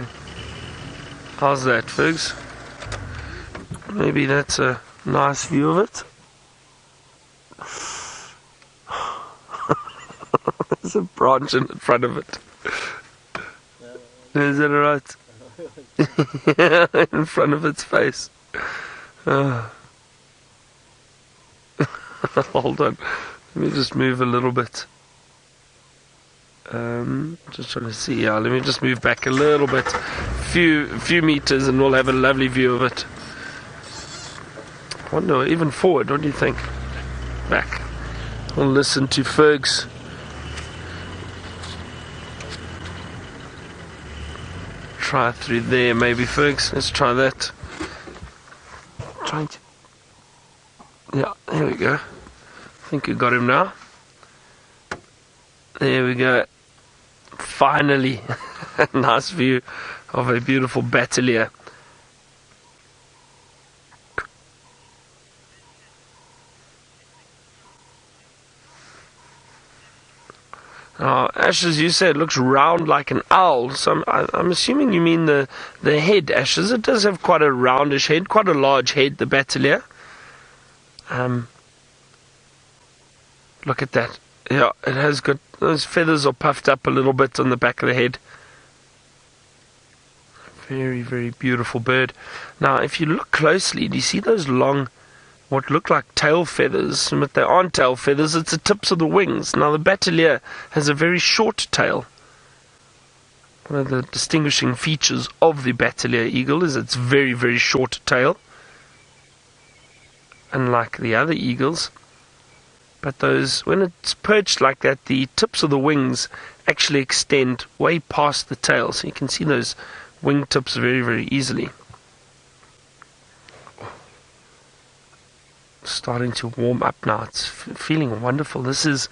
How's that, Fergs? Maybe that's a nice view of it. There's a branch in front of it. Is that alright? In front of its face. Hold on. Let me just move a little bit. Just trying to see. Yeah, let me just move back a little bit, few meters, and we'll have a lovely view of it. I wonder, even forward. What do you think? Back. We'll listen to Fergs. Try through there, maybe, Fergs. Let's try that. Trying to. Yeah, there we go. I think we got him now. There we go. Finally, a nice view of a beautiful batelier. Ashes, you said it looks round like an owl, so I'm assuming you mean the head, Ashes. It does have quite a roundish head, quite a large head, the Bateleur. Look at that. Yeah, it has got, those feathers are puffed up a little bit on the back of the head. Very, very beautiful bird. Now, if you look closely, do you see those long, what look like tail feathers? But they aren't tail feathers, it's the tips of the wings. Now, the Bateleur has a very short tail. One of the distinguishing features of the Bateleur eagle is its very, very short tail. Unlike the other eagles. But those, when it's perched like that, the tips of the wings actually extend way past the tail. So you can see those wingtips very, very easily. Starting to warm up now. It's feeling wonderful. This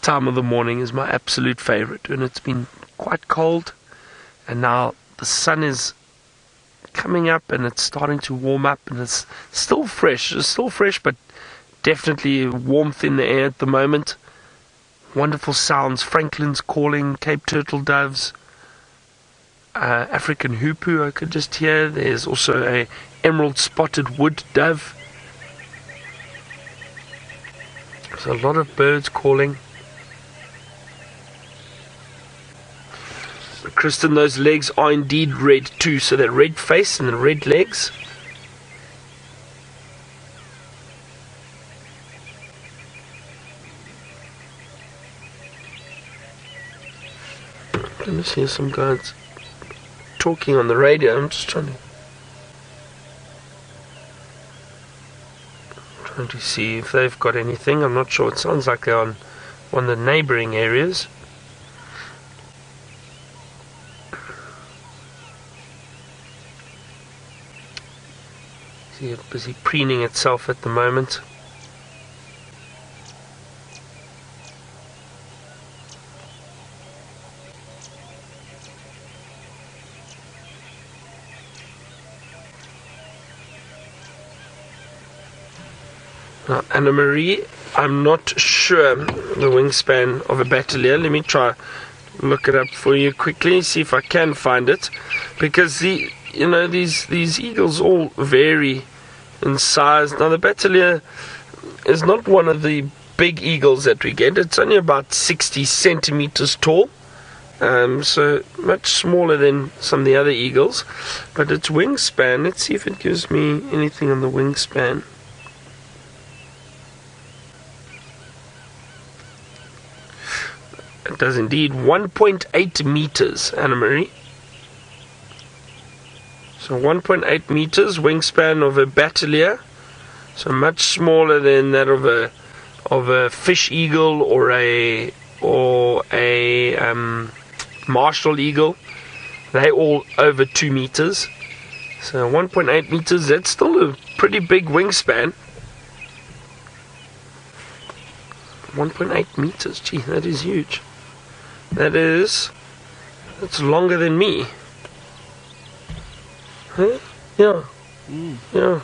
time of the morning is my absolute favorite. And it's been quite cold. And now the sun is coming up and it's starting to warm up. And it's still fresh. It's still fresh, but definitely warmth in the air at the moment. Wonderful sounds. Franklin's calling, Cape turtle doves. African hoopoe I could just hear. There's also a emerald spotted wood dove. There's a lot of birds calling. Kristen, those legs are indeed red too. So that red face and the red legs. Let me see some guys talking on the radio. I'm just trying to see if they've got anything. I'm not sure. It sounds like they're on one of the neighboring areas. See it busy preening itself at the moment. Now, Anna Marie, I'm not sure the wingspan of a Bateleur. Let me try look it up for you quickly, see if I can find it, because these eagles all vary in size. Now the Bateleur is not one of the big eagles that we get. It's only about 60 centimeters tall, so much smaller than some of the other eagles. But its wingspan, let's see if it gives me anything on the wingspan. It does indeed. 1.8 meters, Anna Marie. So 1.8 meters wingspan of a Bateleur. So much smaller than that of a fish eagle or a martial eagle. They all over 2 meters. So 1.8 meters. That's still a pretty big wingspan. 1.8 meters. Gee, that is huge. That's longer than me. Huh? Yeah. Yeah.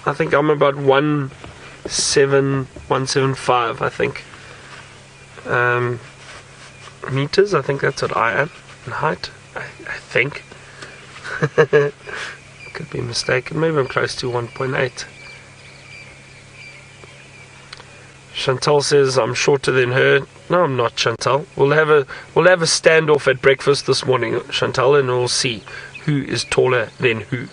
I think I'm about 175, I think. Meters, I think that's what I am in height. I think. Could be mistaken. Maybe I'm close to 1.8. Chantal says I'm shorter than her. No, I'm not, Chantal. We'll have a standoff at breakfast this morning, Chantal, and we'll see who is taller than who.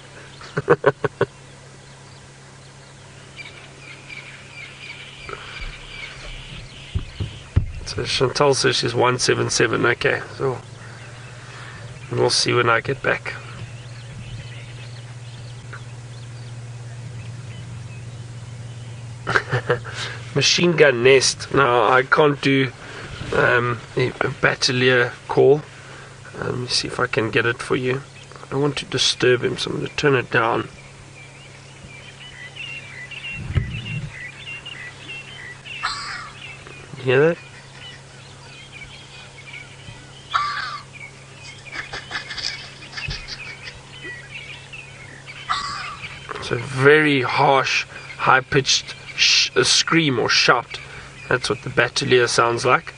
So Chantal says she's 177. Okay, so we'll see when I get back. Machine gun nest. Now I can't do a Bateleur call. Let me see if I can get it for you. I don't want to disturb him, so I'm going to turn it down. You hear that? It's a very harsh, high-pitched scream or shout. That's what the Bateleur sounds like.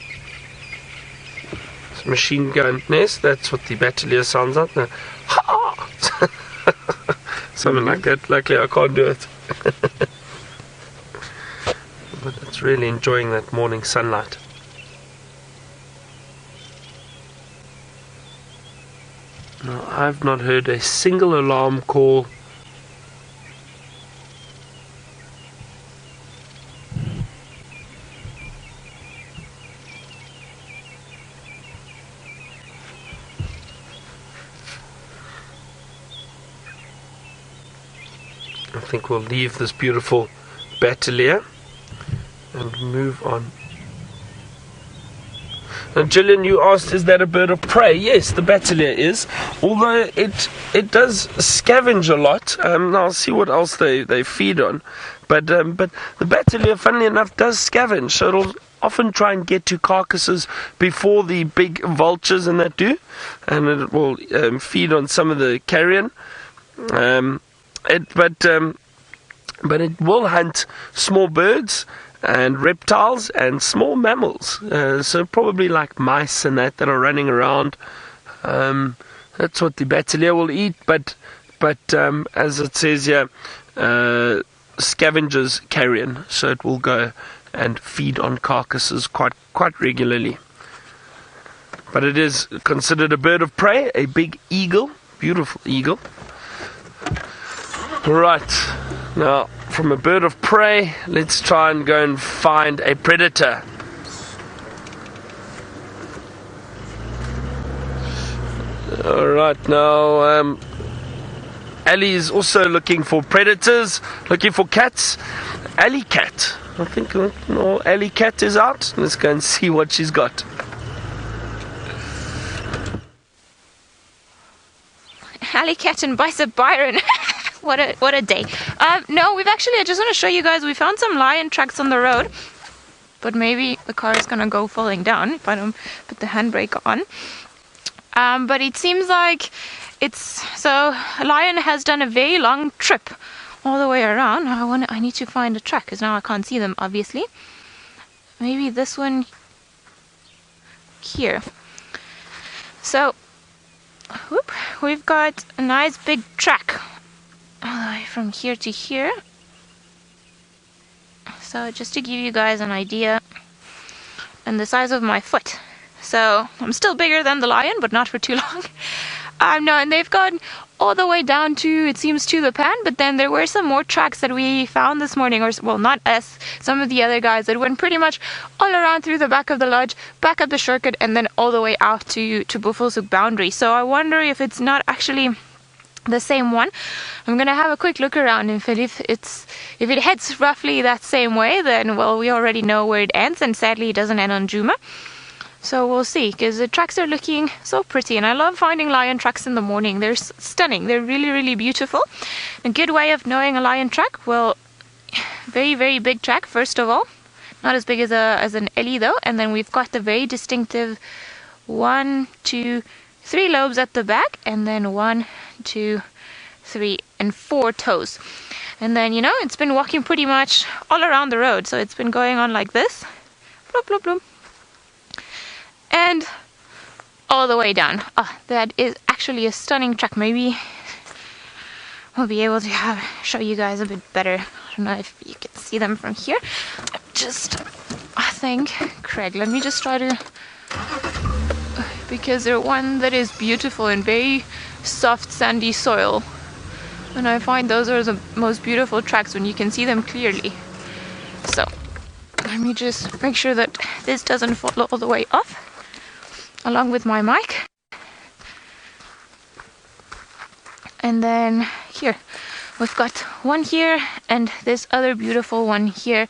machine gun nest. That's what the battalion sounds like. Ha! Something like that. Luckily I can't do it. But it's really enjoying that morning sunlight. Now, I've not heard a single alarm call. I think we'll leave this beautiful battalion and move on. And Gillian, you asked, is that a bird of prey? Yes, the battalion is. Although it does scavenge a lot. I'll see what else they feed on. But the battalion, funnily enough, does scavenge. So it'll often try and get to carcasses before the big vultures and that do. And it will feed on some of the carrion. But it will hunt small birds and reptiles and small mammals. So probably like mice and that are running around. That's what the battalion will eat. But as it says here, scavengers carrion. So it will go and feed on carcasses quite regularly. But it is considered a bird of prey, a big eagle, beautiful eagle. Right, now from a bird of prey, let's try and go and find a predator. Alright, now Ali is also looking for predators, looking for cats. Ali cat, I think Ali cat is out. Let's go and see what she's got. Alley cat and bicep Byron. What a day. No, I just want to show you guys, we found some lion tracks on the road, but maybe the car is gonna go falling down if I don't put the handbrake on. But it seems like a lion has done a very long trip all the way around. I need to find a track because now I can't see them, obviously. Maybe this one here. So we've got a nice big track from here to here. So just to give you guys an idea, and the size of my foot. So I'm still bigger than the lion, but not for too long. No, and they've gone all the way down to, it seems, to the pan, but then there were some more tracks that we found this morning, or, well, not us, some of the other guys that went pretty much all around through the back of the lodge, back up the shortcut, and then all the way out to Buffelshoek boundary. So I wonder if it's not actually the same one. I'm gonna have a quick look around, and if it heads roughly that same way, then, well, we already know where it ends, and sadly it doesn't end on Djuma. So we'll see, because the tracks are looking so pretty, and I love finding lion tracks in the morning. They're stunning. They're really, really beautiful. A good way of knowing a lion track, well, very, very big track, first of all. Not as big as an ellie, though. And then we've got the very distinctive 1, 2, 3 lobes at the back, and then 1, 2, 3, and 4 toes. And then, you know, it's been walking pretty much all around the road. So it's been going on like this. Bloop, bloop, bloop. And all the way down. That is actually a stunning track. Maybe we'll be able to show you guys a bit better. I don't know if you can see them from here. I think, Craig, let me just try to, because they're one that is beautiful in very soft sandy soil. And I find those are the most beautiful tracks when you can see them clearly. So let me just make sure that this doesn't fall all the way off, along with my mic. And then here we've got one here, and this other beautiful one here,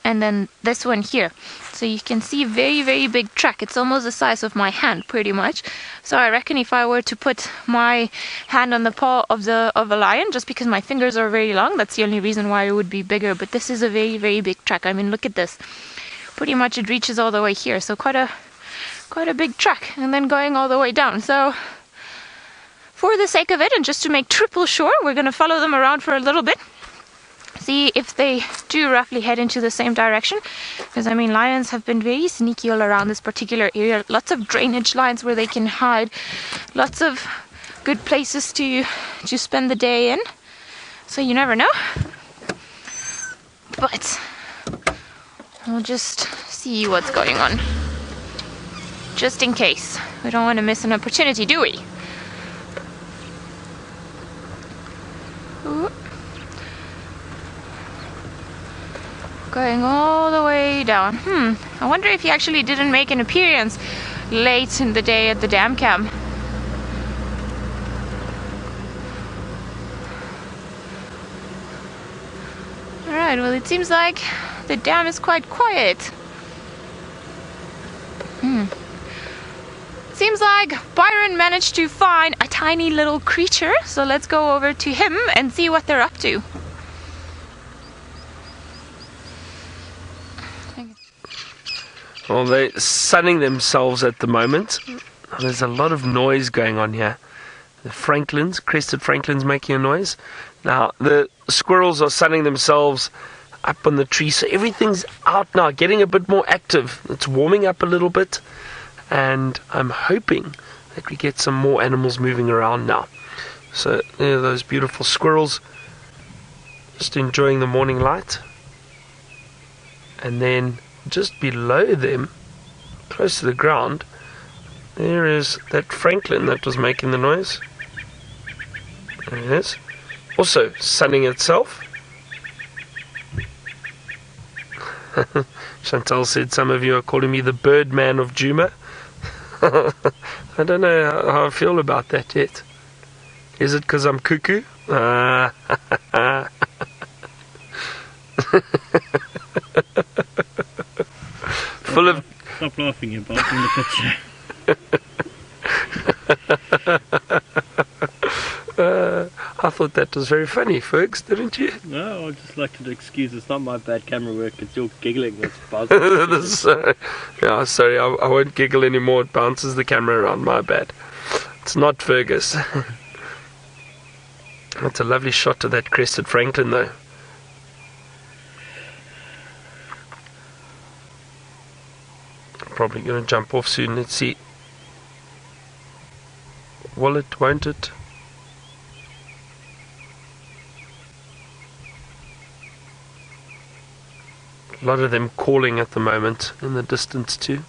and then this one here. So you can see very, very big track. It's almost the size of my hand, pretty much. So I reckon if I were to put my hand on the paw of a lion, just because my fingers are very long, that's the only reason why it would be bigger. But this is a very, very big track. I mean, look at this. Pretty much it reaches all the way here. So quite a big track, and then going all the way down. So for the sake of it, and just to make triple sure, we're going to follow them around for a little bit see if they do roughly head into the same direction, because I mean lions have been very sneaky all around this particular area. Lots of drainage lines where they can hide, lots of good places to spend the day in, so you never know. But we'll just see what's going on, just in case. We don't want to miss an opportunity, do we? Ooh. Going all the way down. I wonder if he actually didn't make an appearance late in the day at the dam cam. Alright, well it seems like the dam is quite quiet. Seems like Byron managed to find a tiny little creature, so let's go over to him and see what they're up to. Well, they're sunning themselves at the moment. There's a lot of noise going on here. The francolins, crested francolins, making a noise. Now, the squirrels are sunning themselves up on the tree, so everything's out now, getting a bit more active. It's warming up a little bit, and I'm hoping that we get some more animals moving around now. So, there are those beautiful squirrels, just enjoying the morning light. And then, just below them, close to the ground, there is that francolin that was making the noise. There it is. Also sunning itself. Chantal said some of you are calling me the Birdman of Djuma. I don't know how I feel about that yet. Is it because I'm cuckoo? Full of... Stop laughing, you're barking the picture. I thought that was very funny, Fergs, didn't you? No, I'd just like to excuse it's not my bad camera work, it's your giggling that's buzzing. Yeah, sorry, I won't giggle anymore. It bounces the camera around, my bad. It's not Fergus. That's a lovely shot of that crested francolin, though. Probably going to jump off soon. Let's see. Will it, won't it? A lot of them calling at the moment in the distance too.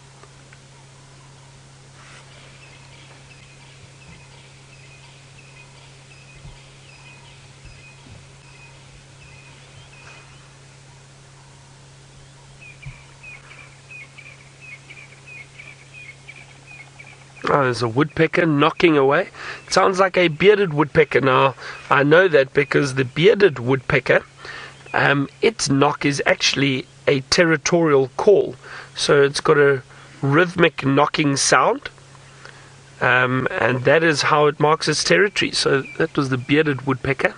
Oh, there's a woodpecker knocking away. It sounds like a bearded woodpecker. Now, I know that because the bearded woodpecker, its knock is actually a territorial call. So it's got a rhythmic knocking sound, and that is how it marks its territory. So that was the bearded woodpecker.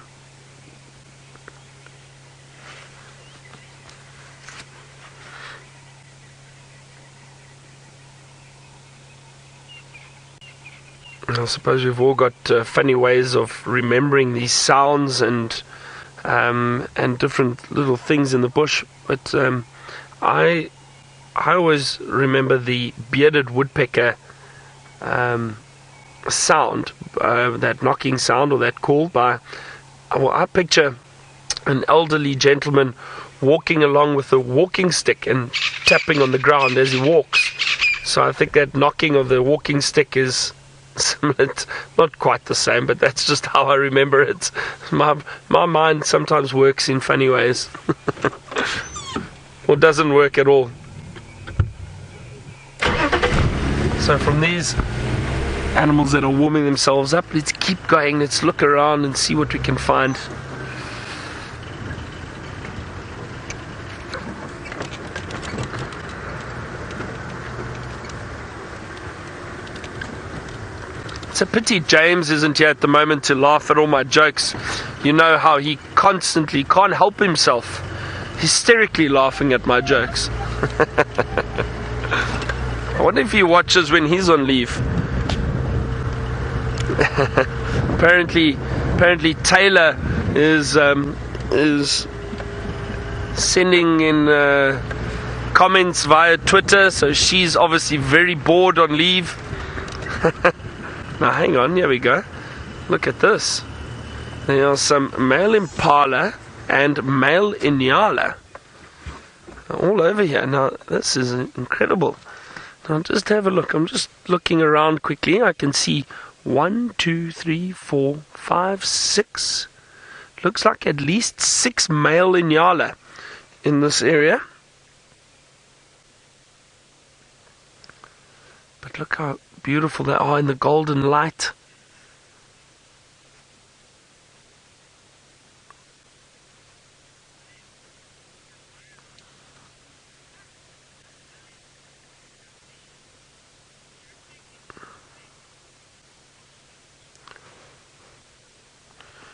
I suppose we've all got funny ways of remembering these sounds and different little things in the bush. But I always remember the bearded woodpecker sound, that knocking sound or that call. I picture an elderly gentleman walking along with a walking stick and tapping on the ground as he walks. So I think that knocking of the walking stick is similar. It's not quite the same, but that's just how I remember it. My mind sometimes works in funny ways. Or doesn't work at all. So from these animals that are warming themselves up, let's keep going. Let's look around and see what we can find. It's a pity James isn't here at the moment to laugh at all my jokes. You know how he constantly can't help himself, hysterically laughing at my jokes. I wonder if he watches when he's on leave. Apparently Taylor is sending in comments via Twitter, so she's obviously very bored on leave. Now hang on, here we go. Look at this. There are some male impala and male Nsele all over here. Now this is incredible. Now just have a look. I'm just looking around quickly. I can see 1, 2, 3, 4, 5, 6. Looks like at least 6 male Nsele in this area. But look how beautiful they are in the golden light.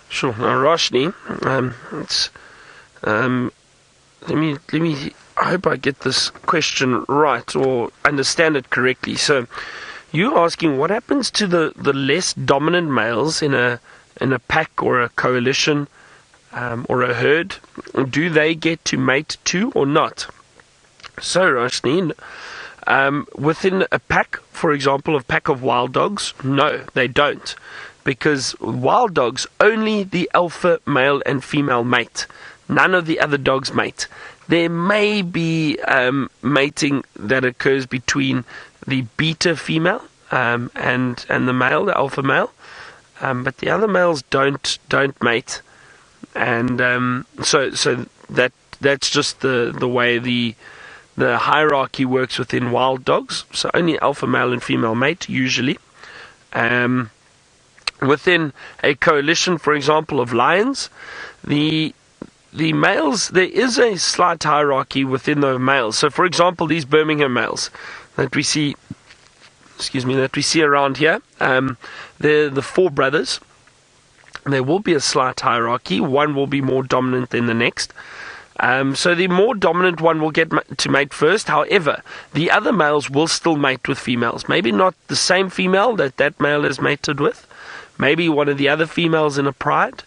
Sure. Now, Roshni, let me. I hope I get this question right or understand it correctly. So, you're asking what happens to the less dominant males in a pack or a coalition or a herd? Do they get to mate too or not? So, Roshni, within a pack, for example, a pack of wild dogs, no, they don't. Because wild dogs, only the alpha male and female mate. None of the other dogs mate. There may be mating that occurs between the beta female and the male, the alpha male, but the other males don't mate, and so that's just the way the hierarchy works within wild dogs. So only alpha male and female mate usually. Within a coalition, for example, of lions, the males, there is a slight hierarchy within the males. So, for example, these Birmingham males that we see, around here, they're the 4 brothers. There will be a slight hierarchy. One will be more dominant than the next. So the more dominant one will get to mate first. However, the other males will still mate with females. Maybe not the same female that male is mated with. Maybe one of the other females in a pride.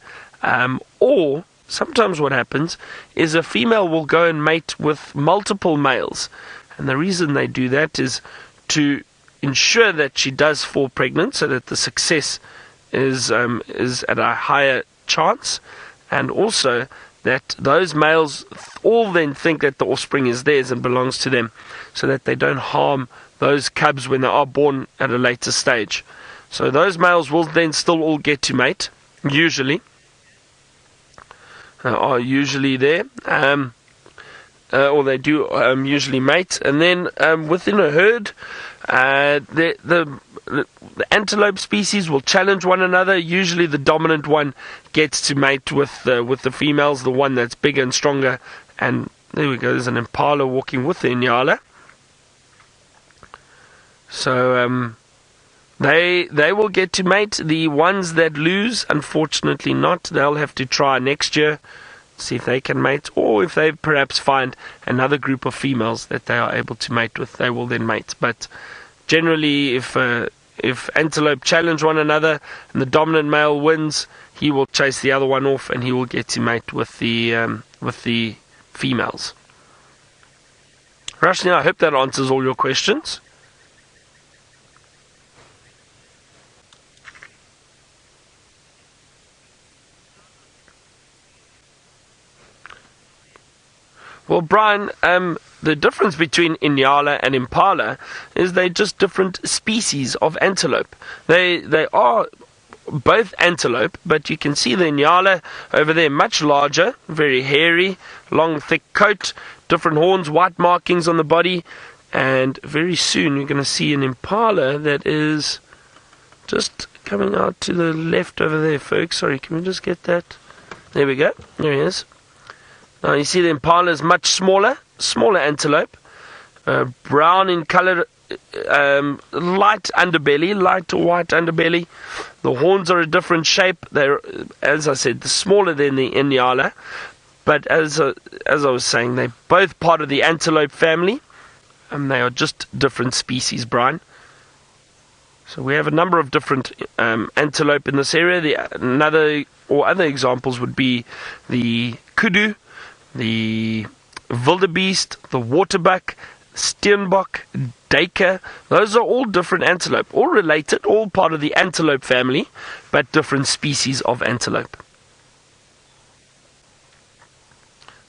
Or sometimes what happens is a female will go and mate with multiple males. And the reason they do that is to ensure that she does fall pregnant, so that the success is at a higher chance. And also that those males all then think that the offspring is theirs and belongs to them, so that they don't harm those cubs when they are born at a later stage. So those males will then still all get to mate, usually. Are usually there, or they do usually mate. And then within a herd, the antelope species will challenge one another. Usually the dominant one gets to mate with the females, the one that's bigger and stronger. And there we go, there's an impala walking with the Nsele. So they will get to mate. The ones that lose, unfortunately not. They'll have to try next year, see if they can mate, or if they perhaps find another group of females that they are able to mate with, they will then mate. But generally, if antelope challenge one another and the dominant male wins, he will chase the other one off and he will get to mate with the females. Rashni, I hope that answers all your questions. Well, Brian, the difference between Nsele and impala is they're just different species of antelope. They are both antelope, but you can see the Nsele over there much larger, very hairy, long, thick coat, different horns, white markings on the body, and very soon you're going to see an impala that is just coming out to the left over there, folks. Sorry, can we just get that? There we go. There he is. Now you see the impala is much smaller antelope, brown in color, light underbelly, light white underbelly. The horns are a different shape. They're, as I said, smaller than the Nsele, but as I was saying, they're both part of the antelope family, and they are just different species, Brian. So we have a number of different antelope in this area. Other examples would be the kudu. the wildebeest, the waterbuck, steenbok, duiker. Those are all different antelope, all related, all part of the antelope family, but different species of antelope.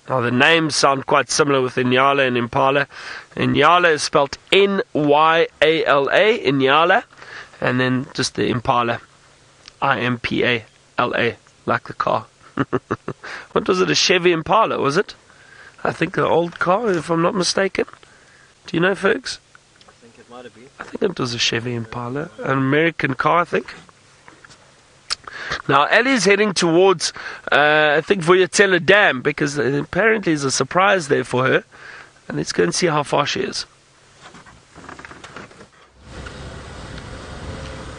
Now the names sound quite similar with Nsele and Impala. Nsele is spelled Nyala, Nsele, and then just the Impala, Impala, like the car. What was it, a Chevy Impala, was it? I think an old car, if I'm not mistaken. Do you know, Fergs? I think it might have been. I think it was a Chevy Impala, an American car, I think. Now, Ellie's heading towards, I think, Vuyatela Dam, because apparently there's a surprise there for her. And let's go and see how far she is.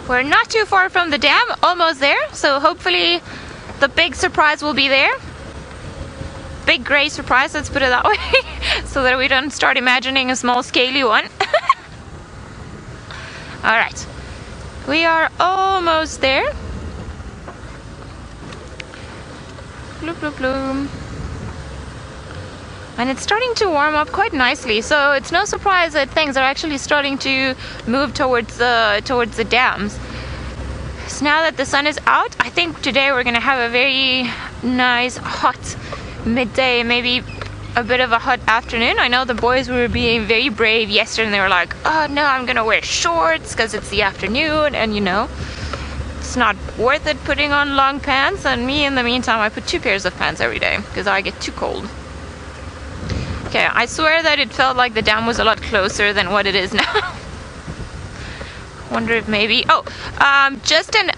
We're not too far from the dam, almost there, so hopefully the big surprise will be there. Big grey surprise, let's put it that way, so that we don't start imagining a small scaly one. Alright, we are almost there. Bloop, bloop, bloop. And it's starting to warm up quite nicely, so it's no surprise that things are actually starting to move towards the dams. So now that the sun is out, I think today we're going to have a very nice hot midday, maybe a bit of a hot afternoon. I know the boys were being very brave yesterday and they were like, oh no, I'm going to wear shorts because it's the afternoon, and you know, it's not worth it putting on long pants. And me, in the meantime, I put 2 pairs of pants every day because I get too cold. Okay, I swear that it felt like the dam was a lot closer than what it is now. Wonder if maybe... Oh, just an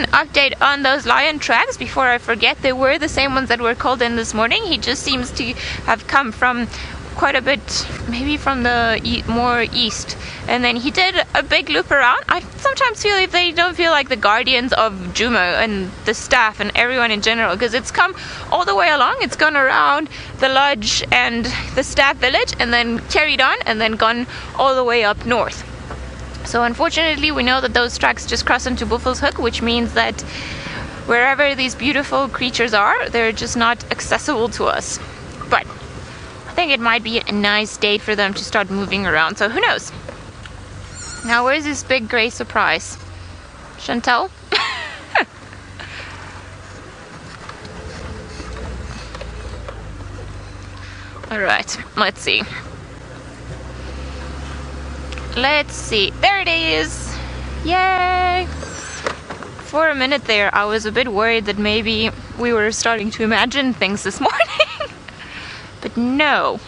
update on those lion tracks before I forget. They were the same ones that were called in this morning. He just seems to have come from quite a bit, maybe from the more east, and then he did a big loop around. I sometimes feel if they don't feel like the guardians of Djuma and the staff and everyone in general, because it's come all the way along. It's gone around the lodge and the staff village and then carried on and then gone all the way up north. So unfortunately we know that those tracks just cross into Buffalo's Hook, which means that wherever these beautiful creatures are, they're just not accessible to us. But I think it might be a nice day for them to start moving around, so who knows. Now where's this big grey surprise? Chantel? Alright, let's see. Let's see. There it is! Yay! For a minute there, I was a bit worried that maybe we were starting to imagine things this morning. But no.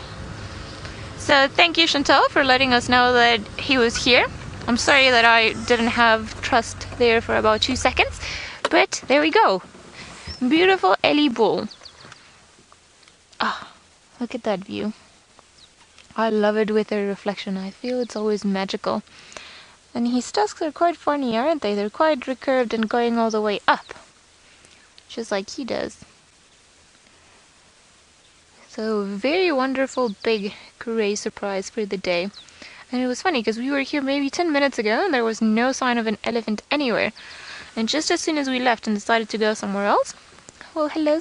So thank you, Chantal, for letting us know that he was here. I'm sorry that I didn't have trust there for about 2 seconds. But there we go. Beautiful Ellie bull. Ah, look at that view. I love it with the reflection. I feel it's always magical. And his tusks are quite funny, aren't they? They're quite recurved and going all the way up. Just like he does. So, very wonderful big grey surprise for the day. And it was funny because we were here maybe 10 minutes ago and there was no sign of an elephant anywhere. And just as soon as we left and decided to go somewhere else, well, hello.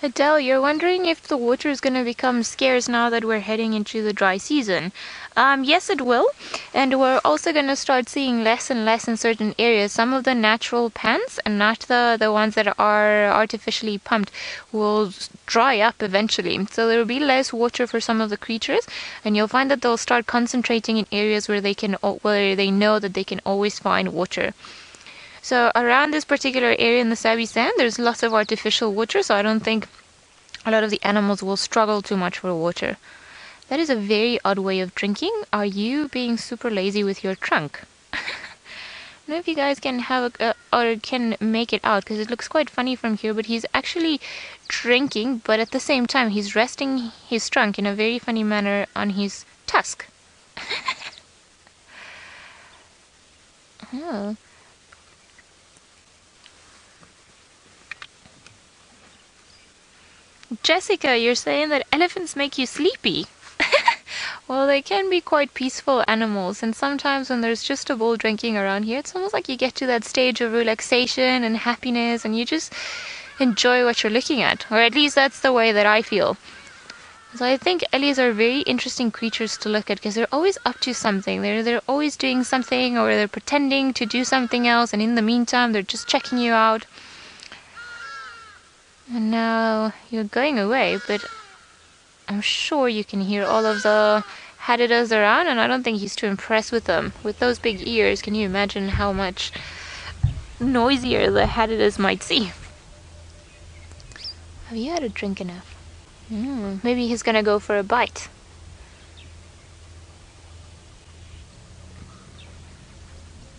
Adele, you're wondering if the water is going to become scarce now that we're heading into the dry season. Yes, it will. And we're also going to start seeing less and less in certain areas. Some of the natural pans, and not the ones that are artificially pumped, will dry up eventually. So there will be less water for some of the creatures. And you'll find that they'll start concentrating in areas where they know that they can always find water. So around this particular area in the Sabi sand, there's lots of artificial water, so I don't think a lot of the animals will struggle too much for water. That is a very odd way of drinking. Are you being super lazy with your trunk? I don't know if you guys can have or can make it out, because it looks quite funny from here, but he's actually drinking, but at the same time he's resting his trunk in a very funny manner on his tusk. Oh. Jessica, you're saying that elephants make you sleepy. Well, they can be quite peaceful animals, and sometimes when there's just a bull drinking around here, it's almost like you get to that stage of relaxation and happiness, and you just enjoy what you're looking at, or at least that's the way that I feel. So I think ellies are very interesting creatures to look at because they're always up to something. They're always doing something, or they're pretending to do something else, and in the meantime they're just checking you out. And now you're going away, but I'm sure you can hear all of the haddidas around, and I don't think he's too impressed with them. With those big ears, can you imagine how much noisier the haddidas might see? Have you had a drink enough? Maybe he's gonna go for a bite.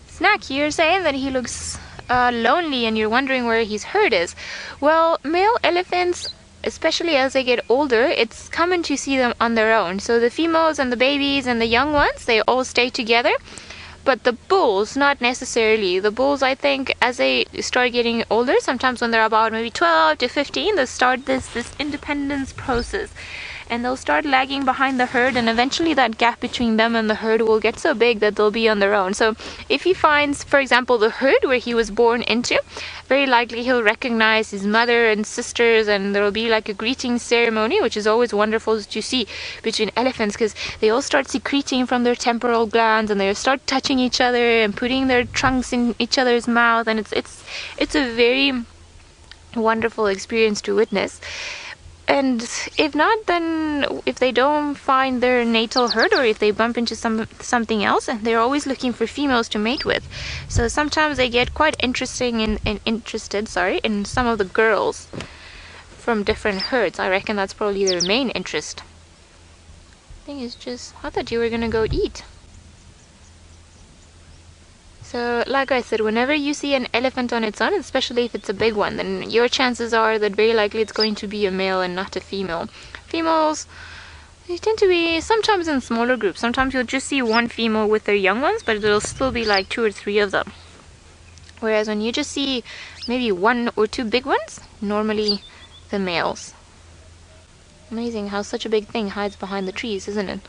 Snack, you're saying that he looks lonely and you're wondering where his herd is. Well, male elephants, especially as they get older, it's common to see them on their own. So the females and the babies and the young ones, they all stay together. But the bulls, not necessarily. The bulls, I think, as they start getting older, sometimes when they're about maybe 12 to 15, they start this independence process. And they'll start lagging behind the herd, and eventually that gap between them and the herd will get so big that they'll be on their own. So if he finds, for example, the herd where he was born into, very likely he'll recognize his mother and sisters, and there'll be like a greeting ceremony, which is always wonderful to see between elephants, because they all start secreting from their temporal glands, and they start touching each other and putting their trunks in each other's mouth, and it's a very wonderful experience to witness. And if not, then if they don't find their natal herd, or if they bump into something else, they're always looking for females to mate with. So sometimes they get quite interested in some of the girls from different herds. I reckon that's probably their main interest. Thing is just, I thought you were gonna go eat. So, like I said, whenever you see an elephant on its own, especially if it's a big one, then your chances are that very likely it's going to be a male and not a female. Females, they tend to be sometimes in smaller groups. Sometimes you'll just see one female with their young ones, but it'll still be like 2 or 3 of them. Whereas when you just see maybe 1 or 2 big ones, normally the males. Amazing how such a big thing hides behind the trees, isn't it?